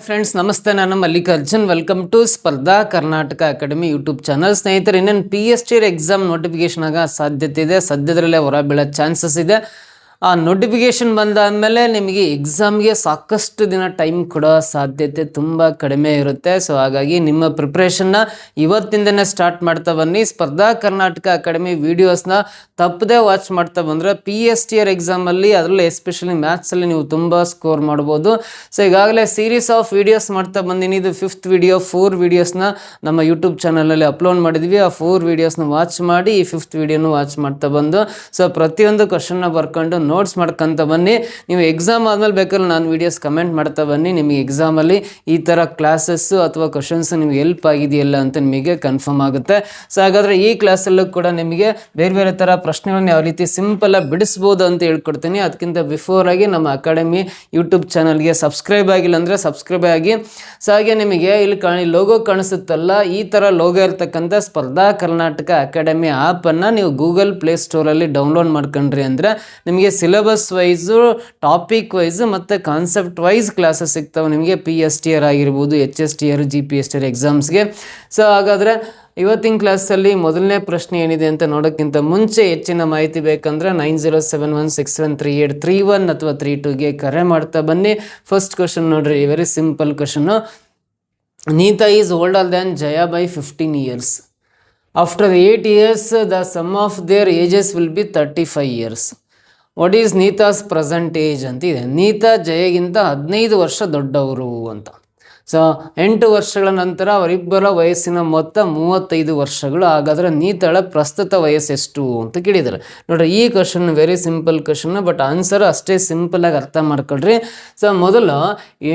Friends ನಮಸ್ತೆ, ನಾನು Mallikarjun. Welcome to ಸ್ಪರ್ಧಾ ಕರ್ನಾಟಕ ಅಕಾಡೆಮಿ ಯೂಟ್ಯೂಬ್ ಚಾನಲ್. ಸ್ನೇಹಿತರೆ, ಇನ್ನೇನು PST ಎಕ್ಸಾಮ್ ನೋಟಿಫಿಕೇಶನ್ ಆಗ ಸಾಧ್ಯತೆ ಇದೆ, ಸದ್ಯದಲ್ಲೇ ಹೊರ ಬೀಳೋ ಚಾನ್ಸಸ್ ಇದೆ. ಆ ನೋಟಿಫಿಕೇಶನ್ ಬಂದಾದಮೇಲೆ ನಿಮಗೆ ಎಕ್ಸಾಮ್ಗೆ ಸಾಕಷ್ಟು ದಿನ ಟೈಮ್ ಕೊಡೋ ಸಾಧ್ಯತೆ ತುಂಬ ಕಡಿಮೆ ಇರುತ್ತೆ. ಸೊ ಹಾಗಾಗಿ ನಿಮ್ಮ ಪ್ರಿಪ್ರೇಷನ್ನ ಇವತ್ತಿಂದನೇ ಸ್ಟಾರ್ಟ್ ಮಾಡ್ತಾ ಬನ್ನಿ. ಸ್ಪರ್ಧಾ ಕರ್ನಾಟಕ ಅಕಾಡೆಮಿ ವೀಡಿಯೋಸ್ನ ತಪ್ಪದೇ ವಾಚ್ ಮಾಡ್ತಾ ಬಂದರೆ PST ಎಕ್ಸಾಮಲ್ಲಿ, ಅದರಲ್ಲೂ ಎಸ್ಪೆಷಲಿ ಮ್ಯಾಥ್ಸಲ್ಲಿ ನೀವು ತುಂಬ ಸ್ಕೋರ್ ಮಾಡ್ಬೋದು. ಸೊ ಈಗಾಗಲೇ ಸೀರೀಸ್ ಆಫ್ ವೀಡಿಯೋಸ್ ಮಾಡ್ತಾ ಬಂದೀನಿ. ಇದು 5th ವಿಡಿಯೋ. 4 ವೀಡಿಯೋಸ್ನ ನಮ್ಮ ಯೂಟ್ಯೂಬ್ ಚಾನಲಲ್ಲಿ ಅಪ್ಲೋಡ್ ಮಾಡಿದ್ವಿ. ಆ 4 ವೀಡಿಯೋಸ್ನ ವಾಚ್ ಮಾಡಿ ಈ 5th ವಿಡಿಯೋನು ವಾಚ್ ಮಾಡ್ತಾ ಬಂದು ಸೊ ಪ್ರತಿಯೊಂದು ಕ್ವಶನ್ನ ಬರ್ಕೊಂಡು ನೋಟ್ಸ್ ಮಾಡ್ಕೊಂತ ಬನ್ನಿ. ನೀವು ಎಕ್ಸಾಮ್ ಆದಮೇಲೆ ಬೇಕಾದ್ರೆ ನಾನು ವೀಡಿಯೋಸ್ ಕಮೆಂಟ್ ಮಾಡ್ತಾ ಬನ್ನಿ. ನಿಮಗೆ ಎಕ್ಸಾಮಲ್ಲಿ ಈ ಥರ ಕ್ಲಾಸಸ್ಸು ಅಥವಾ ಕ್ವಶನ್ಸ್ ನಿಮಗೆ ಹೆಲ್ಪ್ ಆಗಿದೆಯಲ್ಲ ಅಂತ ನಿಮಗೆ ಕನ್ಫರ್ಮ್ ಆಗುತ್ತೆ. ಸೊ ಹಾಗಾದರೆ ಈ ಕ್ಲಾಸಲ್ಲೂ ಕೂಡ ನಿಮಗೆ ಬೇರೆ ಬೇರೆ ಥರ ಪ್ರಶ್ನೆಗಳನ್ನ ಯಾವ ರೀತಿ ಸಿಂಪಲ್ಲಾಗಿ ಬಿಡಿಸ್ಬೋದು ಅಂತ ಹೇಳ್ಕೊಡ್ತೀನಿ. ಅದಕ್ಕಿಂತ ಬಿಫೋರ್ ಆಗಿ ನಮ್ಮ ಅಕಾಡೆಮಿ ಯೂಟ್ಯೂಬ್ ಚಾನಲ್ಗೆ ಸಬ್ಸ್ಕ್ರೈಬ್ ಆಗಿಲ್ಲ ಅಂದರೆ ಸಬ್ಸ್ಕ್ರೈಬ್ ಆಗಿ. ಸೊ ಹಾಗೆ ನಿಮಗೆ ಇಲ್ಲಿ ಲೋಗೋ ಕಾಣಿಸುತ್ತಲ್ಲ, ಈ ಥರ ಲೋಗೋ ಇರ್ತಕ್ಕಂಥ ಸ್ಪರ್ಧಾ ಕರ್ನಾಟಕ ಅಕಾಡೆಮಿ ಆ್ಯಪನ್ನು ನೀವು ಗೂಗಲ್ ಪ್ಲೇಸ್ಟೋರಲ್ಲಿ ಡೌನ್ಲೋಡ್ ಮಾಡ್ಕೊಂಡ್ರಿ ಅಂದರೆ ನಿಮಗೆ ಸಿಲೆಬಸ್ ವೈಸು, ಟಾಪಿಕ್ ವೈಸು ಮತ್ತು ಕಾನ್ಸೆಪ್ಟ್ ವೈಸ್ ಕ್ಲಾಸಸ್ ಸಿಗ್ತವೆ ನಿಮಗೆ. PSTR ಆಗಿರ್ಬೋದು, HSTR, GPSTR ಎಕ್ಸಾಮ್ಸ್ಗೆ. ಸೊ ಹಾಗಾದರೆ ಇವತ್ತಿನ ಕ್ಲಾಸಲ್ಲಿ ಮೊದಲನೇ ಪ್ರಶ್ನೆ ಏನಿದೆ ಅಂತ ನೋಡೋಕ್ಕಿಂತ ಮುಂಚೆ ಹೆಚ್ಚಿನ ಮಾಹಿತಿ ಬೇಕಂದರೆ 9071613831 ಅಥವಾ 32ಗೆ ಕರೆ ಮಾಡ್ತಾ ಬನ್ನಿ. ಫಸ್ಟ್ ಕ್ವಶನ್ ನೋಡ್ರಿ, very simple question. Neeta is older than Jaya by 15 years. After 8 years the sum of their ages will be 35 years. What is Neeta's present age ಅಂತಿದೆ. ನೀತಾ ಜಯಗಿಂತ 15 ವರ್ಷ ದೊಡ್ಡವರು ಅಂತ. ಸೊ 8 ವರ್ಷಗಳ ನಂತರ ಅವರಿಬ್ಬರ ವಯಸ್ಸಿನ ಮೊತ್ತ 35 ವರ್ಷಗಳು. ಹಾಗಾದರೆ ನೀತಾಳ ಪ್ರಸ್ತುತ ವಯಸ್ಸೆಷ್ಟು ಅಂತ ಕೇಳಿದ್ದಾರೆ. ನೋಡ್ರಿ, ಈ question very simple question, but answer ಅಷ್ಟೇ ಸಿಂಪಲಾಗಿ ಅರ್ಥ ಮಾಡ್ಕೊಳ್ರಿ. ಸೊ ಮೊದಲು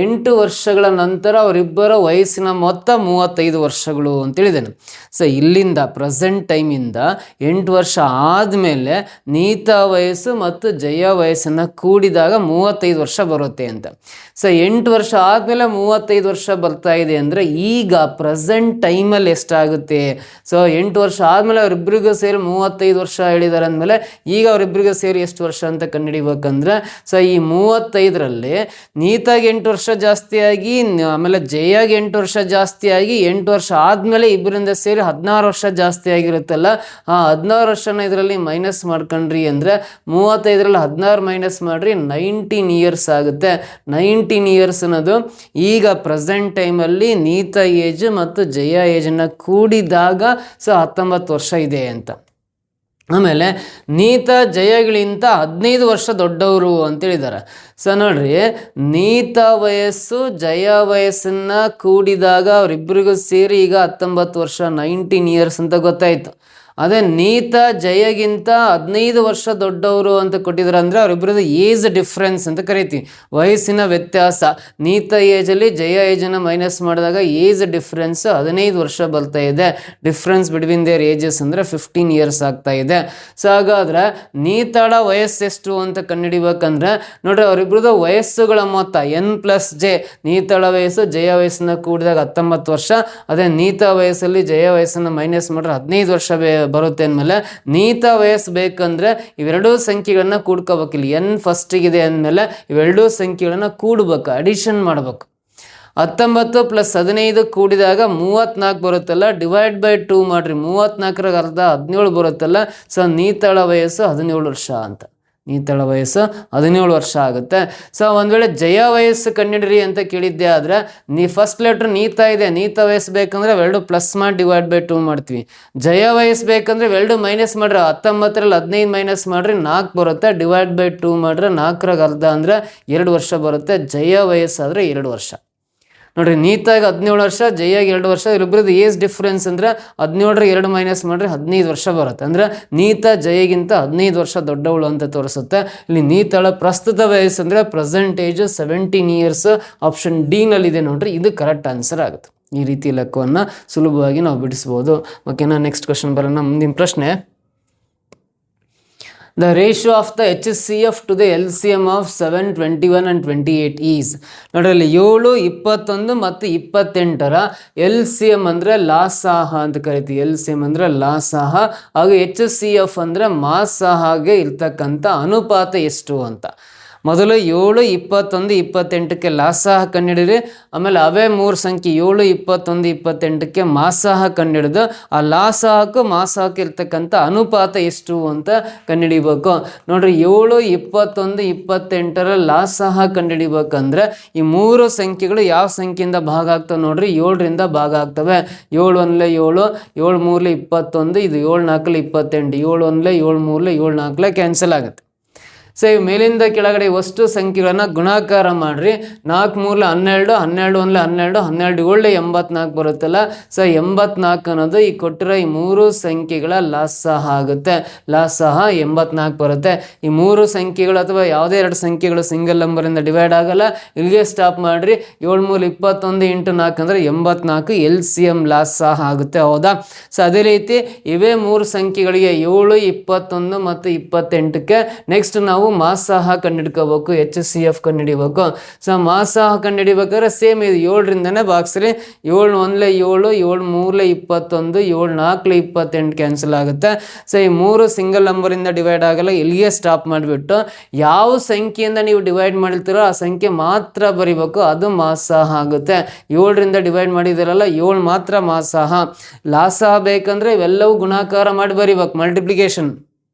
8 ವರ್ಷಗಳ ನಂತರ ಅವರಿಬ್ಬರ ವಯಸ್ಸಿನ ಮೊತ್ತ 35 ವರ್ಷಗಳು ಅಂತೇಳಿದ್ದೇನೆ. ಸೊ ಇಲ್ಲಿಂದ ಪ್ರೆಸೆಂಟ್ ಟೈಮಿಂದ 8 ವರ್ಷ ಆದಮೇಲೆ ನೀತಾ ವಯಸ್ಸು ಮತ್ತು ಜಯ ವಯಸ್ಸನ್ನು ಕೂಡಿದಾಗ 35 ವರ್ಷ ಬರುತ್ತೆ ಅಂತ. ಸೊ 8 ವರ್ಷ ಆದಮೇಲೆ 35 ವರ್ಷ ಬರ್ತಾ ಇದೆ ಅಂದರೆ ಈಗ ಪ್ರೆಸೆಂಟ್ ಟೈಮಲ್ಲಿ ಎಷ್ಟಾಗುತ್ತೆ? ಸೊ 8 ವರ್ಷ ಆದಮೇಲೆ ಅವರಿಬ್ಬರಿಗೂ ಸೇರಿ 35 ವರ್ಷ ಹೇಳಿದ್ದಾರೆ ಅಂದಮೇಲೆ ಈಗ ಅವರಿಬ್ಬರಿಗೂ ಸೇರಿ ಎಷ್ಟು ವರ್ಷ ಅಂತ ಕಂಡುಹಿಡಿಬೇಕಂದ್ರೆ, ಸೊ ಈ 35ರಲ್ಲಿ ನೀತಾಗಿ 8 ವರ್ಷ ಜಾಸ್ತಿ ಆಗಿ, ಆಮೇಲೆ ಜಯಾಗಿ 8 ವರ್ಷ ಜಾಸ್ತಿ ಆಗಿ, 8 ವರ್ಷ ಆದಮೇಲೆ ಇಬ್ಬರಿಂದ ಸೇರಿ 16 ವರ್ಷ ಜಾಸ್ತಿ ಆಗಿರುತ್ತಲ್ಲ, ಆ 16 ವರ್ಷನ ಇದರಲ್ಲಿ ಮೈನಸ್ ಮಾಡ್ಕೊಂಡ್ರಿ ಅಂದರೆ 35ರಲ್ಲಿ 16 ಮೈನಸ್ ಮಾಡಿರಿ 19 ಇಯರ್ಸ್ ಆಗುತ್ತೆ. 19 ಇಯರ್ಸ್ ಅನ್ನೋದು ಈಗ ಪ್ರೆಸೆಂಟ್ ಟೈಮಲ್ಲಿ ನೀತಾ ಏಜ್ ಮತ್ತು ಜಯ ಏಜನ್ನು ಕೂಡಿದಾಗ ಸೊ 19 ವರ್ಷ ಇದೆ ಅಂತ. ಆಮೇಲೆ ನೀತಾ ಜಯಗಳಿಂತ 15 ವರ್ಷ ದೊಡ್ಡವರು ಅಂತೇಳಿದ್ದಾರೆ. ಸೊ ನೋಡ್ರಿ, ನೀತಾ ವಯಸ್ಸು ಜಯ ವಯಸ್ಸನ್ನು ಕೂಡಿದಾಗ ಅವರಿಬ್ಬರಿಗೂ ಸೇರಿ ಈಗ 19 ವರ್ಷ, 19 ಇಯರ್ಸ್ ಅಂತ ಗೊತ್ತಾಯಿತು. ಅದೇ ನೀತಾ ಜಯಗಿಂತ 15 ವರ್ಷ ದೊಡ್ಡವರು ಅಂತ ಕೊಟ್ಟಿದ್ದಾರೆ ಅಂದರೆ ಅವರಿಬ್ಬರದ್ದು ಏಜ್ ಡಿಫ್ರೆನ್ಸ್ ಅಂತ ಕರಿತೀವಿ, ವಯಸ್ಸಿನ ವ್ಯತ್ಯಾಸ. ನೀತಾ ಏಜಲ್ಲಿ ಜಯ ಏಜನ್ನು ಮೈನಸ್ ಮಾಡಿದಾಗ ಏಜ್ ಡಿಫ್ರೆನ್ಸ್ 15 ವರ್ಷ ಬರ್ತಾ ಇದೆ. ಡಿಫ್ರೆನ್ಸ್ ಬಿಟ್ವೀನ್ ದೇರ್ ಏಜಸ್ ಅಂದರೆ 15 ಇಯರ್ಸ್ ಆಗ್ತಾ ಇದೆ. ಸೊ ಹಾಗಾದರೆ ನೀತಾಳ ವಯಸ್ಸೆಷ್ಟು ಅಂತ ಕಂಡುಹಿಡಿಬೇಕಂದ್ರೆ ನೋಡ್ರಿ, ಅವರಿಬ್ಬರದ್ದು ವಯಸ್ಸುಗಳ ಮೊತ್ತ N+J. ನೀತಾಳ ವಯಸ್ಸು ಜಯ ವಯಸ್ಸನ್ನು ಕೂಡಿದಾಗ 19 ವರ್ಷ. ಅದೇ ನೀತಾ ವಯಸ್ಸಲ್ಲಿ ಜಯ ವಯಸ್ಸನ್ನು ಮೈನಸ್ ಮಾಡಿದ್ರೆ 15 ವರ್ಷ ಬರುತ್ತೆ ಅಂದಮೇಲೆ ನೀತಾ ವಯಸ್ಸು ಬೇಕಂದ್ರೆ ಇವೆರಡೂ ಸಂಖ್ಯೆಗಳನ್ನ ಕೂಡ್ಕೋಬೇಕು. ಇಲ್ಲಿ N ಫಸ್ಟಿಗಿದೆ ಅಂದಮೇಲೆ ಇವೆರಡೂ ಸಂಖ್ಯೆಗಳನ್ನ ಕೂಡಬೇಕು, ಅಡಿಷನ್ ಮಾಡಬೇಕು. 19 + 15 ಕೂಡಿದಾಗ 34 ಬರುತ್ತಲ್ಲ, ಡಿವೈಡ್ ಬೈ 2 ಮಾಡಿರಿ. 34ರ ಅರ್ಧ 17 ಬರುತ್ತಲ್ಲ. ಸೊ ನೀತಾಳ ವಯಸ್ಸು 17 ವರ್ಷ ಅಂತ. ನೀತಾಳ ವಯಸ್ಸು 17 ವರ್ಷ ಆಗುತ್ತೆ. ಸೊ ಒಂದು ವೇಳೆ ಜಯ ವಯಸ್ಸು ಕಂಡಿಡ್ರಿ ಅಂತ ಕೇಳಿದ್ದೆ ಆದರೆ ಫಸ್ಟ್ ಲೆಟ್ರ್ ನೀತಾ ಇದೆ, ನೀತಾ ವಯಸ್ಸು ಬೇಕಂದ್ರೆ ಎರಡು ಪ್ಲಸ್ ಮಾಡಿ ಡಿವೈಡ್ ಬೈ 2 ಮಾಡ್ತೀವಿ. ಜಯ ವಯಸ್ಸು ಬೇಕಂದ್ರೆ ಎರಡು ಮೈನಸ್ ಮಾಡ್ರಿ. 19ರಲ್ಲಿ 15 ಮೈನಸ್ ಮಾಡಿರಿ 4 ಬರುತ್ತೆ. ಡಿವೈಡ್ ಬೈ 2 ಮಾಡ್ರೆ 4ರ ಅರ್ಧ ಅಂದರೆ 2 ವರ್ಷ ಬರುತ್ತೆ. ಜಯ ವಯಸ್ಸಾದರೆ 2 ವರ್ಷ. ನೋಡ್ರಿ, ನೀತಾಗಿ 17 ವರ್ಷ, ಜಯಾಗಿ 2 ವರ್ಷ. ಇಬ್ಬರದ್ದು ಏಜ್ ಡಿಫ್ರೆನ್ಸ್ ಅಂದರೆ 17ರ 2 ಮೈನಸ್ ಮಾಡಿದ್ರೆ 15 ವರ್ಷ ಬರುತ್ತೆ. ಅಂದರೆ ನೀತಾ ಜಯಗಿಂತ 15 ವರ್ಷ ದೊಡ್ಡವಳು ಅಂತ ತೋರಿಸುತ್ತೆ. ಇಲ್ಲಿ ನೀತಾಳ ಪ್ರಸ್ತುತ ವಯಸ್ಸು ಅಂದರೆ ಪ್ರೆಸೆಂಟ್ ಏಜ್ 17 ಇಯರ್ಸ್. ಆಪ್ಷನ್ ಡಿನಲ್ಲಿದೆ ನೋಡ್ರಿ, ಇದು ಕರೆಕ್ಟ್ ಆನ್ಸರ್ ಆಗುತ್ತೆ. ಈ ರೀತಿ ಲೆಕ್ಕವನ್ನು ಸುಲಭವಾಗಿ ನಾವು ಬಿಡಿಸ್ಬೋದು. ಓಕೆನಾ? ನೆಕ್ಸ್ಟ್ ಕ್ವಶನ್ ಬರೋಣ. ಮುಂದಿನ ಪ್ರಶ್ನೆ, The ratio of the HCF to the LCM of 7, 21 and 28 is ನೋಡ್ರಲ್ಲಿ 7, 21 ಮತ್ತು 28ರ LCM ಅಂದರೆ ಲಾಸಾಹ ಅಂತ ಕರಿತೀವಿ. LCM ಅಂದರೆ ಲಾಸಾಹ, ಹಾಗೂ HCF ಅಂದರೆ ಮಾಸಾಹಗೆ ಇರ್ತಕ್ಕಂಥ ಅನುಪಾತ ಎಷ್ಟು ಅಂತ. ಮೊದಲು 7, 21, 28ಕ್ಕೆ ಲಾಸಾಹ ಕಂಡುಹಿಡಿದ್ರಿ. ಆಮೇಲೆ ಅವೇ 3 ಸಂಖ್ಯೆ 7, 21, 28ಕ್ಕೆ ಮಾಸಾಹ ಕಂಡುಹಿಡಿದು ಆ ಲಾಸಾಹಕ್ಕೂ ಮಾಸಾಹಕ್ಕೆ ಇರ್ತಕ್ಕಂಥ ಅನುಪಾತ ಎಷ್ಟು ಅಂತ ಕಂಡುಹಿಡಿಬೇಕು. ನೋಡ್ರಿ 7, 21, 28ರ ಲಾಸಾಹ ಕಂಡುಹಿಡಿಬೇಕಂದ್ರೆ ಈ 3 ಸಂಖ್ಯೆಗಳು ಯಾವ ಸಂಖ್ಯೆಯಿಂದ ಭಾಗ ಆಗ್ತವೆ ನೋಡ್ರಿ, 7ರಿಂದ ಭಾಗ ಆಗ್ತವೆ. 7 1 7, 7 3 21, ಇದು 7 4 28, 7 1 7 3 7 4 ಕ್ಯಾನ್ಸಲ್ ಆಗುತ್ತೆ. ಸೊ ಇವು ಮೇಲಿಂದ ಕೆಳಗಡೆ ವಸ್ತು ಸಂಖ್ಯೆಗಳನ್ನು ಗುಣಾಕಾರ ಮಾಡಿರಿ. 4 3 12, 12 1 12, 12 7 84 ಬರುತ್ತಲ್ಲ. ಸೊ 84 ಅನ್ನೋದು ಈ ಕೊಟ್ಟಿರೋ ಈ 3 ಸಂಖ್ಯೆಗಳ ಲಾಸಾಹ ಆಗುತ್ತೆ. ಲಾಸಾಹ 84 ಬರುತ್ತೆ. ಈ 3 ಸಂಖ್ಯೆಗಳು ಅಥವಾ ಯಾವುದೇ 2 ಸಂಖ್ಯೆಗಳು ಸಿಂಗಲ್ ನಂಬರಿಂದ ಡಿವೈಡ್ ಆಗಲ್ಲ. ಇಲ್ಲಿಗೆ ಸ್ಟಾಪ್ ಮಾಡಿರಿ. 7 3 21 ಇಂಟು 4 ಅಂದರೆ 84 LCM ಲಾಸಾಹ ಆಗುತ್ತೆ. ಹೌದಾ? ಸೊ ಅದೇ ರೀತಿ ಇವೇ 3 ಸಂಖ್ಯೆಗಳಿಗೆ 7, 21 ಮತ್ತು 28ಕ್ಕೆ ನೆಕ್ಸ್ಟ್ ನಾವು ಮಾಸಾಹ ಕಂಡುಹಿಡ್ಕೋಬೇಕು, HCF ಕಂಡುಹಿಡಿಬೇಕು. ಸೊ ಮಾಸಾಹ ಕಂಡುಹಿಡಿಬೇಕಾದ್ರೆ ಸೇಮ್ ಇದು 7ರಿಂದನೇ ಭಾಗಿಸ್ರಿ. 7 1 7, 7 3 21, 7 4 28 ಕ್ಯಾನ್ಸಲ್ ಆಗುತ್ತೆ. ಸೊ ಈ 3 ಸಿಂಗಲ್ ನಂಬರಿಂದ ಡಿವೈಡ್ ಆಗಲ್ಲ. ಇಲ್ಲಿಗೆ ಸ್ಟಾಪ್ ಮಾಡಿಬಿಟ್ಟು ಯಾವ ಸಂಖ್ಯೆಯಿಂದ ನೀವು ಡಿವೈಡ್ ಮಾಡಿರ್ತೀರೋ ಆ ಸಂಖ್ಯೆ ಮಾತ್ರ ಬರಿಬೇಕು, ಅದು ಮಾಸಾಹ ಆಗುತ್ತೆ. 7ರಿಂದ ಡಿವೈಡ್ ಮಾಡಿದಿರಲ್ಲ 7 ಮಾತ್ರ ಮಾಸಾಹ. ಲಾಸಾಹ ಬೇಕಂದ್ರೆ ಇವೆಲ್ಲವೂ ಗುಣಾಕಾರ ಮಾಡಿ ಬರಿಬೇಕು, ಮಲ್ಟಿಪ್ಲಿಕೇಶನ್.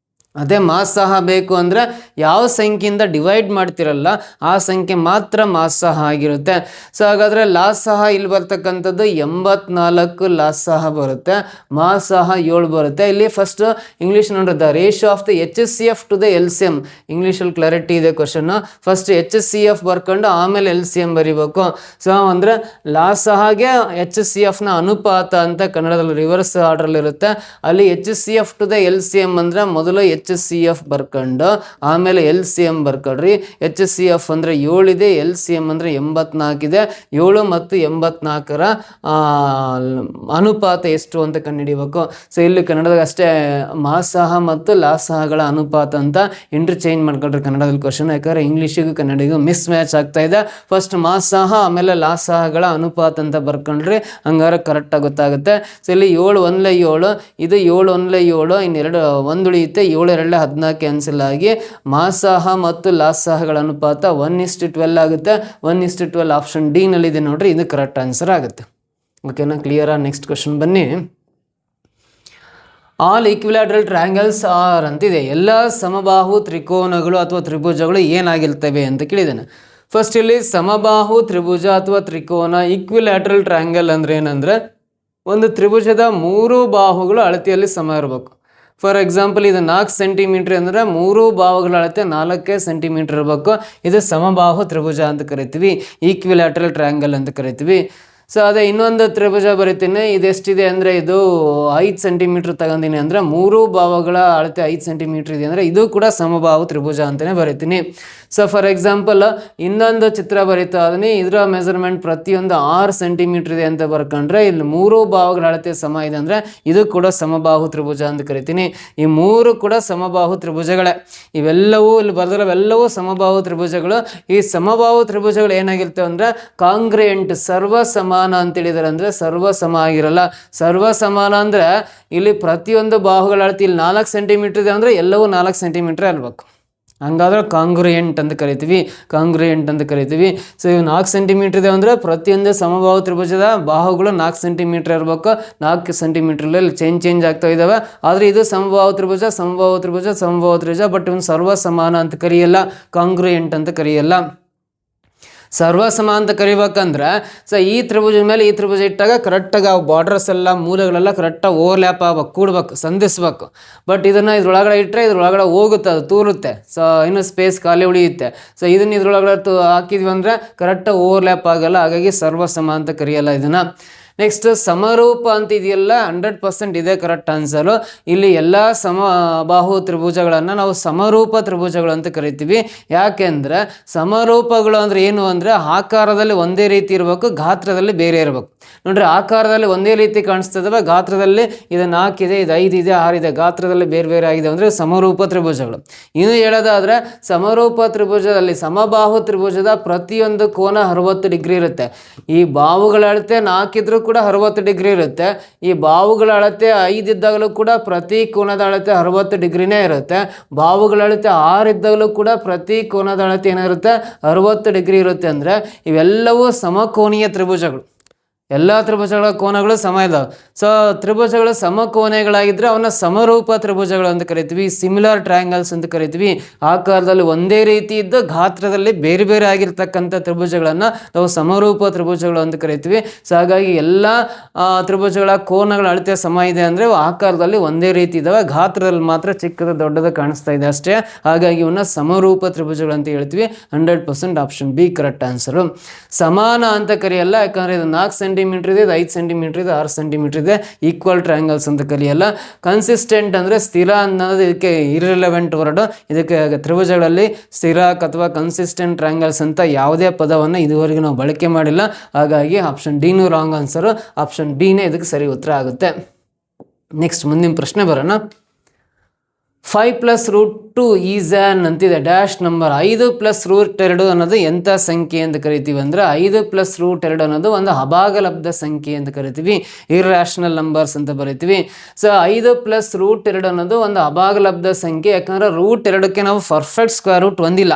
ಅದೇ ಮಾಸಾಹ ಬೇಕು ಅಂದರೆ ಯಾವ ಸಂಖ್ಯೆಯಿಂದ ಡಿವೈಡ್ ಮಾಡ್ತಿರಲ್ಲ ಆ ಸಂಖ್ಯೆ ಮಾತ್ರ ಮಾಸಾಹ ಆಗಿರುತ್ತೆ. ಸೊ ಹಾಗಾದರೆ ಲಾಸಾಹ ಇಲ್ಲಿ ಬರ್ತಕ್ಕಂಥದ್ದು 84 ಲಾಸಾಹ ಬರುತ್ತೆ, ಮಾಸಾಹ 7 ಬರುತ್ತೆ. ಇಲ್ಲಿ ಫಸ್ಟ್ ಇಂಗ್ಲೀಷ್ ನೋಡಿದ ratio of the HCF to the LCM. ಇಂಗ್ಲೀಷಲ್ಲಿ ಕ್ಲಾರಿಟಿ ಇದೆ ಕ್ವಶನ್ನು. ಫಸ್ಟ್ HCF ಬರ್ಕೊಂಡು ಆಮೇಲೆ LCM ಬರಿಬೇಕು. ಸೊ ಅಂದರೆ ಲಾಸಾಹಗೆ HCFನ ಅನುಪಾತ ಅಂತ ಕನ್ನಡದಲ್ಲಿ ರಿವರ್ಸ್ ಆರ್ಡ್ರಲ್ಲಿರುತ್ತೆ. ಅಲ್ಲಿ HCF ಟು ದ LCM ಅಂದರೆ ಮೊದಲು HCF ಬರ್ಕೊಂಡು ಆಮೇಲೆ LCM ಬರ್ಕೊಳ್ರಿ. HCF ಅಂದರೆ 7 ಇದೆ, LCM ಅಂದರೆ 84 ಇದೆ. 7 ಮತ್ತು 84ರ ಅನುಪಾತ ಎಷ್ಟು ಅಂತ ಕಂಡುಹಿಡಿಬೇಕು. ಸೊ ಇಲ್ಲಿ ಕನ್ನಡದಾಗ ಅಷ್ಟೇ ಮಾಸಾಹ ಮತ್ತು ಲಾಸಾಹಗಳ ಅನುಪಾತ ಅಂತ ಇಂಟರ್ಚೇಂಜ್ ಮಾಡ್ಕೊಳ್ರಿ ಕನ್ನಡದಲ್ಲಿ ಕ್ವಶನ್. ಯಾಕಂದರೆ ಇಂಗ್ಲೀಷಿಗೂ ಕನ್ನಡಿಗೂ ಮಿಸ್ ಮ್ಯಾಚ್ ಆಗ್ತಾ ಇದೆ. ಫಸ್ಟ್ ಮಾಸಾಹ ಆಮೇಲೆ ಲಾಸಾಹಗಳ ಅನುಪಾತ ಅಂತ ಬರ್ಕೊಂಡ್ರಿ, ಹಂಗಾರೆ ಕರೆಕ್ಟಾಗಿ ಗೊತ್ತಾಗುತ್ತೆ. ಸೊ ಇಲ್ಲಿ 7 1 7, ಇದು 7 1 7, ಇನ್ನೆರಡು ಒಂದು ಉಳಿಯುತ್ತೆ. 7 2 14 ಕ್ಯಾನ್ಸಲ್ ಆಗಿ ಮಾಸಾಹ ಮತ್ತು ಲಾಸಾಹಗಳ ಅನುಪಾತ 1:12 ಆಗುತ್ತೆ. 1:12 ಆಪ್ಷನ್ ಡಿ ನಲ್ಲಿದೆ ನೋಡ್ರಿ, ಇದು ಕರೆಕ್ಟ್ ಆನ್ಸರ್ ಆಗುತ್ತೆ. ಓಕೆನಾ? ಕ್ಲಿಯರಾ? ನೆಕ್ಸ್ಟ್ ಕ್ವಶನ್ ಬನ್ನಿ. ಆಲ್ ಈಕ್ವಿಲ್ಯಾಟ್ರಲ್ ಟ್ರಯಾಂಗಲ್ಸ್ ಆರ್ ಅಂತಿದೆ. ಎಲ್ಲ ಸಮಬಾಹು ತ್ರಿಕೋನಗಳು ಅಥವಾ ತ್ರಿಭುಜಗಳು ಏನಾಗಿರ್ತವೆ ಅಂತ ಕೇಳಿದ್ದೇನೆ. ಫಸ್ಟ್ ಇಲ್ಲಿ ಸಮಬಾಹು ತ್ರಿಭುಜ ಅಥವಾ ತ್ರಿಕೋನ ಈಕ್ವಿಲ್ಯಾಟ್ರಲ್ ಟ್ರಯಾಂಗಲ್ ಅಂದರೆ ಏನಂದರೆ ಒಂದು ತ್ರಿಭುಜದ 3 ಬಾಹುಗಳು ಅಳತೆಯಲ್ಲಿ ಸಮ ಇರಬೇಕು. ಫಾರ್ ಎಕ್ಸಾಂಪಲ್ ಇದು 4 ಸೆಂಟಿಮೀಟ್ರ್ ಅಂದರೆ 3 ಬಾಹುಗಳ ಅಳತೆ 4 ಸೆಂಟಿಮೀಟ್ರ್ ಇರಬೇಕು. ಇದು ಸಮಬಾಹು ತ್ರಿಭುಜ ಅಂತ ಕರಿತೀವಿ, ಈಕ್ವಿಲ್ಯಾಟ್ರಲ್ ಟ್ರಯಾಂಗಲ್ ಅಂತ ಕರಿತೀವಿ. ಸೊ ಅದೇ ಇನ್ನೊಂದು ತ್ರಿಭುಜ ಬರಿತೀನಿ. ಇದೆಷ್ಟಿದೆ ಅಂದರೆ ಇದು 5 ಸೆಂಟಿಮೀಟ್ರ್ ತಗೊಂಡಿನಿ ಅಂದರೆ 3 ಬಾಹುಗಳ ಅಳತೆ 5 ಸೆಂಟಿಮೀಟ್ರ್ ಇದೆ ಅಂದರೆ ಇದು ಕೂಡ ಸಮಬಾಹು ತ್ರಿಭುಜ ಅಂತಲೇ ಬರಿತೀನಿ. ಸೊ ಫಾರ್ ಎಕ್ಸಾಂಪಲ್ ಇನ್ನೊಂದು ಚಿತ್ರ ಬರಿತಾ ಅದನ್ನೇ, ಇದರ ಮೆಜರ್ಮೆಂಟ್ ಪ್ರತಿಯೊಂದು 6 ಸೆಂಟಿಮೀಟ್ರ್ ಇದೆ ಅಂತ ಬರ್ಕೊಂಡ್ರೆ ಇಲ್ಲಿ 3 ಬಾಹುಗಳ ಅಳತೆ ಸಮ ಇದೆ ಅಂದರೆ ಇದು ಕೂಡ ಸಮಬಾಹು ತ್ರಿಭುಜ ಅಂತ ಕರಿತೀನಿ. ಈ 3 ಕೂಡ ಸಮಬಾಹು ತ್ರಿಭುಜಗಳೇ. ಇವೆಲ್ಲವೂ ಇಲ್ಲಿ ಬರೆದಿರೋವೆಲ್ಲವೂ ಸಮಬಾಹು ತ್ರಿಭುಜಗಳು. ಈ ಸಮಬಾಹು ತ್ರಿಭುಜಗಳು ಏನಾಗಿರ್ತವೆ ಅಂದರೆ ಕಾಂಗ್ರಿಯೆಂಟ್, ಸರ್ವ ಸಮಾನ ಅಂತ ಹೇಳಿದಾರೆ. ಅಂದರೆ ಸರ್ವ ಸಮ ಆಗಿರಲ್ಲ. ಸರ್ವ ಸಮಾನ ಅಂದರೆ ಇಲ್ಲಿ ಪ್ರತಿಯೊಂದು ಬಾಹುಗಳ ಅಳತೆ ಇಲ್ಲಿ 4 ಸೆಂಟಿಮೀಟ್ರ್ ಇದೆ ಅಂದರೆ ಎಲ್ಲವೂ 4 ಸೆಂಟಿಮೀಟ್ರ್ ಇರಬೇಕು. ಹಂಗಾದ್ರೆ ಕಾಂಗ್ರಿಯೆಂಟ್ ಅಂತ ಕರಿತೀವಿ, ಕಾಂಗ್ರಿಯೆಂಟ್ ಅಂತ ಕರಿತೀವಿ. ಸೊ ಇವು 4 ಸೆಂಟಿಮೀಟ್ರ್ ಇದೆ ಅಂದರೆ ಪ್ರತಿಯೊಂದು ಸಮಬಾಹು ತ್ರಿಭುಜದ ಬಾಹುಗಳು 4 ಸೆಂಟಿಮೀಟ್ರ್ ಇರಬೇಕು. 4 ಸೆಂಟಿಮೀಟ್ರಲ್ಲಿ ಚೇಂಜ್ ಆಗ್ತಾ ಇದ್ದಾವೆ. ಆದರೆ ಇದು ಸಮಬಾಹು ತ್ರಿಭುಜ, ಸಮಬಾಹು ತ್ರಿಭುಜ, ಸಮಬಾಹು ತ್ರಿಭುಜ. ಬಟ್ ಇವನು ಸರ್ವ ಸಮಾನ ಅಂತ ಕರೆಯಲ್ಲ, ಕಾಂಗ್ರಿಯೆಂಟ್ ಅಂತ ಕರೆಯಲ್ಲ. ಸರ್ವ ಸಮ ಅಂತ ಕರಿಬೇಕಂದ್ರೆ ಸೊ ಈ ತ್ರಿಭುಜದ ಮೇಲೆ ಈ ತ್ರಿಭುಜ ಇಟ್ಟಾಗ ಕರೆಕ್ಟಾಗಿ ಆ ಬಾರ್ಡರ್ಸ್ ಎಲ್ಲ ಮೂಲೆಗಳೆಲ್ಲ ಕರೆಕ್ಟಾಗಿ ಓವರ್ಲ್ಯಾಪ್ ಆಗ್ಬೇಕು, ಕೂಡ್ಬೇಕು, ಸಂಧಿಸ್ಬೇಕು. ಬಟ್ ಇದನ್ನು ಇದ್ರೊಳಗಡೆ ಇಟ್ಟರೆ ಇದ್ರೊಳಗಡೆ ಹೋಗುತ್ತೆ, ಅದು ತೂರುತ್ತೆ. ಸೊ ಇನ್ನೂ ಸ್ಪೇಸ್ ಖಾಲಿ ಉಳಿಯುತ್ತೆ. ಸೊ ಇದನ್ನು ಇದ್ರೊಳಗಡೆ ಹಾಕಿದ್ವಿ ಅಂದರೆ ಕರೆಕ್ಟಾಗಿ ಓವರ್ಲ್ಯಾಪ್ ಆಗಲ್ಲ. ಹಾಗಾಗಿ ಸರ್ವ ಸಮ ಅಂತ ಕರೆಯಲ್ಲ ಇದನ್ನು. ನೆಕ್ಸ್ಟ್ ಸಮರೂಪ ಅಂತ ಇದೆಯಲ್ಲ 100% ಇದೇ ಕರೆಕ್ಟ್ ಆನ್ಸರು. ಇಲ್ಲಿ ಎಲ್ಲ ಸಮಬಾಹು ತ್ರಿಭುಜಗಳನ್ನು ನಾವು ಸಮರೂಪ ತ್ರಿಭುಜಗಳು ಅಂತ ಕರಿತೀವಿ. ಯಾಕೆಂದರೆ ಸಮರೂಪಗಳು ಅಂದರೆ ಏನು ಅಂದರೆ ಆಕಾರದಲ್ಲಿ ಒಂದೇ ರೀತಿ ಇರಬೇಕು, ಗಾತ್ರದಲ್ಲಿ ಬೇರೆ ಇರಬೇಕು. ನೋಡ್ರಿ, ಆಕಾರದಲ್ಲಿ ಒಂದೇ ರೀತಿ ಕಾಣಿಸ್ತದವೆ, ಗಾತ್ರದಲ್ಲಿ ಇದು 4 ಇದೆ, ಇದು 5 ಇದೆ, 6 ಇದೆ, ಗಾತ್ರದಲ್ಲಿ ಬೇರೆ ಬೇರೆ ಆಗಿದೆ ಅಂದರೆ ಸಮರೂಪ ತ್ರಿಭುಜಗಳು. ಇನ್ನು ಹೇಳೋದಾದರೆ ಸಮರೂಪ ತ್ರಿಭುಜದಲ್ಲಿ ಸಮಬಾಹು ತ್ರಿಭುಜದ ಪ್ರತಿಯೊಂದು ಕೋನ 60 ಡಿಗ್ರಿ ಇರುತ್ತೆ. ಈ ಬಾಹುಗಳ ಅಳತೆ 4 ಇದ್ರೂ ಕೂಡ 60 ಡಿಗ್ರಿ ಇರುತ್ತೆ. ಈ ಬಾಹುಗಳ ಅಳತೆ 5 ಇದ್ದಾಗಲೂ ಕೂಡ ಪ್ರತಿ ಕೋನದ ಅಳತೆ 60 ಡಿಗ್ರಿನೇ ಇರುತ್ತೆ. ಬಾಹುಗಳ ಅಳತೆ 6 ಇದ್ದಾಗಲೂ ಕೂಡ ಪ್ರತಿ ಕೋನದ ಅಳತೆ ಏನಿರುತ್ತೆ 60 ಡಿಗ್ರಿ ಇರುತ್ತೆ. ಅಂದರೆ ಇವೆಲ್ಲವೂ ಸಮಕೋನೀಯ ತ್ರಿಭುಜಗಳು. ಎಲ್ಲ ತ್ರಿಭುಜಗಳ ಕೋನಗಳು ಸಮ ಇದಾವೆ. ಸೊ ತ್ರಿಭುಜಗಳು ಸಮಕೋನಗಳಾಗಿದ್ದರೆ ಅವನ್ನ ಸಮರೂಪ ತ್ರಿಭುಜಗಳು ಅಂತ ಕರಿತೀವಿ, ಸಿಮಿಲರ್ ಟ್ರಯಾಂಗಲ್ಸ್ ಅಂತ ಕರಿತೀವಿ. ಆಕಾರದಲ್ಲಿ ಒಂದೇ ರೀತಿ ಇದ್ದು ಗಾತ್ರದಲ್ಲಿ ಬೇರೆ ಬೇರೆ ಆಗಿರ್ತಕ್ಕಂಥ ತ್ರಿಭುಜಗಳನ್ನು ನಾವು ಸಮರೂಪ ತ್ರಿಭುಜಗಳು ಅಂತ ಕರಿತೀವಿ. ಸೊ ಹಾಗಾಗಿ ಎಲ್ಲ ತ್ರಿಭುಜಗಳ ಕೋನಗಳ ಅಳತೆ ಸಮ ಇದೆ ಅಂದರೆ ಆಕಾರದಲ್ಲಿ ಒಂದೇ ರೀತಿ ಇದ್ದಾವೆ, ಗಾತ್ರದಲ್ಲಿ ಮಾತ್ರ ಚಿಕ್ಕದು ದೊಡ್ಡದು ಕಾಣಿಸ್ತಾ ಇದೆ ಅಷ್ಟೇ. ಹಾಗಾಗಿ ಇವನ್ನ ಸಮರೂಪ ತ್ರಿಭುಜಗಳು ಅಂತ ಹೇಳ್ತೀವಿ. 100% ಆಪ್ಷನ್ ಬಿ ಕರೆಕ್ಟ್ ಆನ್ಸರು. ಸಮಾನ ಅಂತ ಕರೆಯಲ್ಲ, ಯಾಕಂದರೆ ಇದು 4 ಸೆಂಟಿಮೀಟರ್ ಇದೆ, ಇದು 5 ಸೆಂಟಿಮೀಟರ್ ಇದೆ, 6 ಸೆಂಟಿಮೀಟರ್ ಇದೆ. ಈಕ್ವಲ್ ಟ್ರಯಾಂಗಲ್ಸ್ ಅಂತ ಕರೆಯಲ್ಲ. ಕನ್ಸಿಸ್ಟೆಂಟ್ ಅಂದರೆ ಸ್ಥಿರ ಅನ್ನೋದು ಇದಕ್ಕೆ ಇರ್ರಿಲೆವೆಂಟ್ ವರ್ಡ್. ಇದಕ್ಕೆ ತ್ರಿಭುಜಗಳಲ್ಲಿ ಸ್ಥಿರ ಅಥವಾ ಕನ್ಸಿಸ್ಟೆಂಟ್ ಟ್ರಯಾಂಗಲ್ಸ್ ಅಂತ ಯಾವುದೇ ಪದವನ್ನು ಇದುವರೆಗೂ ನಾವು ಬಳಕೆ ಮಾಡಿಲ್ಲ. ಹಾಗಾಗಿ ಆಪ್ಷನ್ ಡಿನೂ ರಾಂಗ್ ಆನ್ಸರು. ಆಪ್ಷನ್ ಡಿನೇ ಇದಕ್ಕೆ ಸರಿ ಉತ್ತರ ಆಗುತ್ತೆ. ನೆಕ್ಸ್ಟ್ ಮುಂದಿನ ಪ್ರಶ್ನೆ ಬರೋಣ. 5 + √2 ಈಸ್ ಆನ್ ಅಂತಿದೆ ಡ್ಯಾಶ್ ನಂಬರ್. 5 + √2 ಅನ್ನೋದು ಎಂಥ ಸಂಖ್ಯೆ ಅಂತ ಕರಿತೀವಿ ಅಂದರೆ 5 + √2 ಅನ್ನೋದು ಒಂದು ಅಭಾಗಲಬ್ಧ ಸಂಖ್ಯೆ ಅಂತ ಕರಿತೀವಿ, ಇರ್ರಾಷನಲ್ ನಂಬರ್ಸ್ ಅಂತ ಬರಿತೀವಿ. ಸೊ 5 + √2 ಅನ್ನೋದು ಒಂದು ಅಭಾಗಲಬ್ಧ ಸಂಖ್ಯೆ. ಯಾಕಂದರೆ √2ಕ್ಕೆ ನಾವು ಪರ್ಫೆಕ್ಟ್ ಸ್ಕ್ವೇರ್ ರೂಟ್ ಹೊಂದಿಲ್ಲ.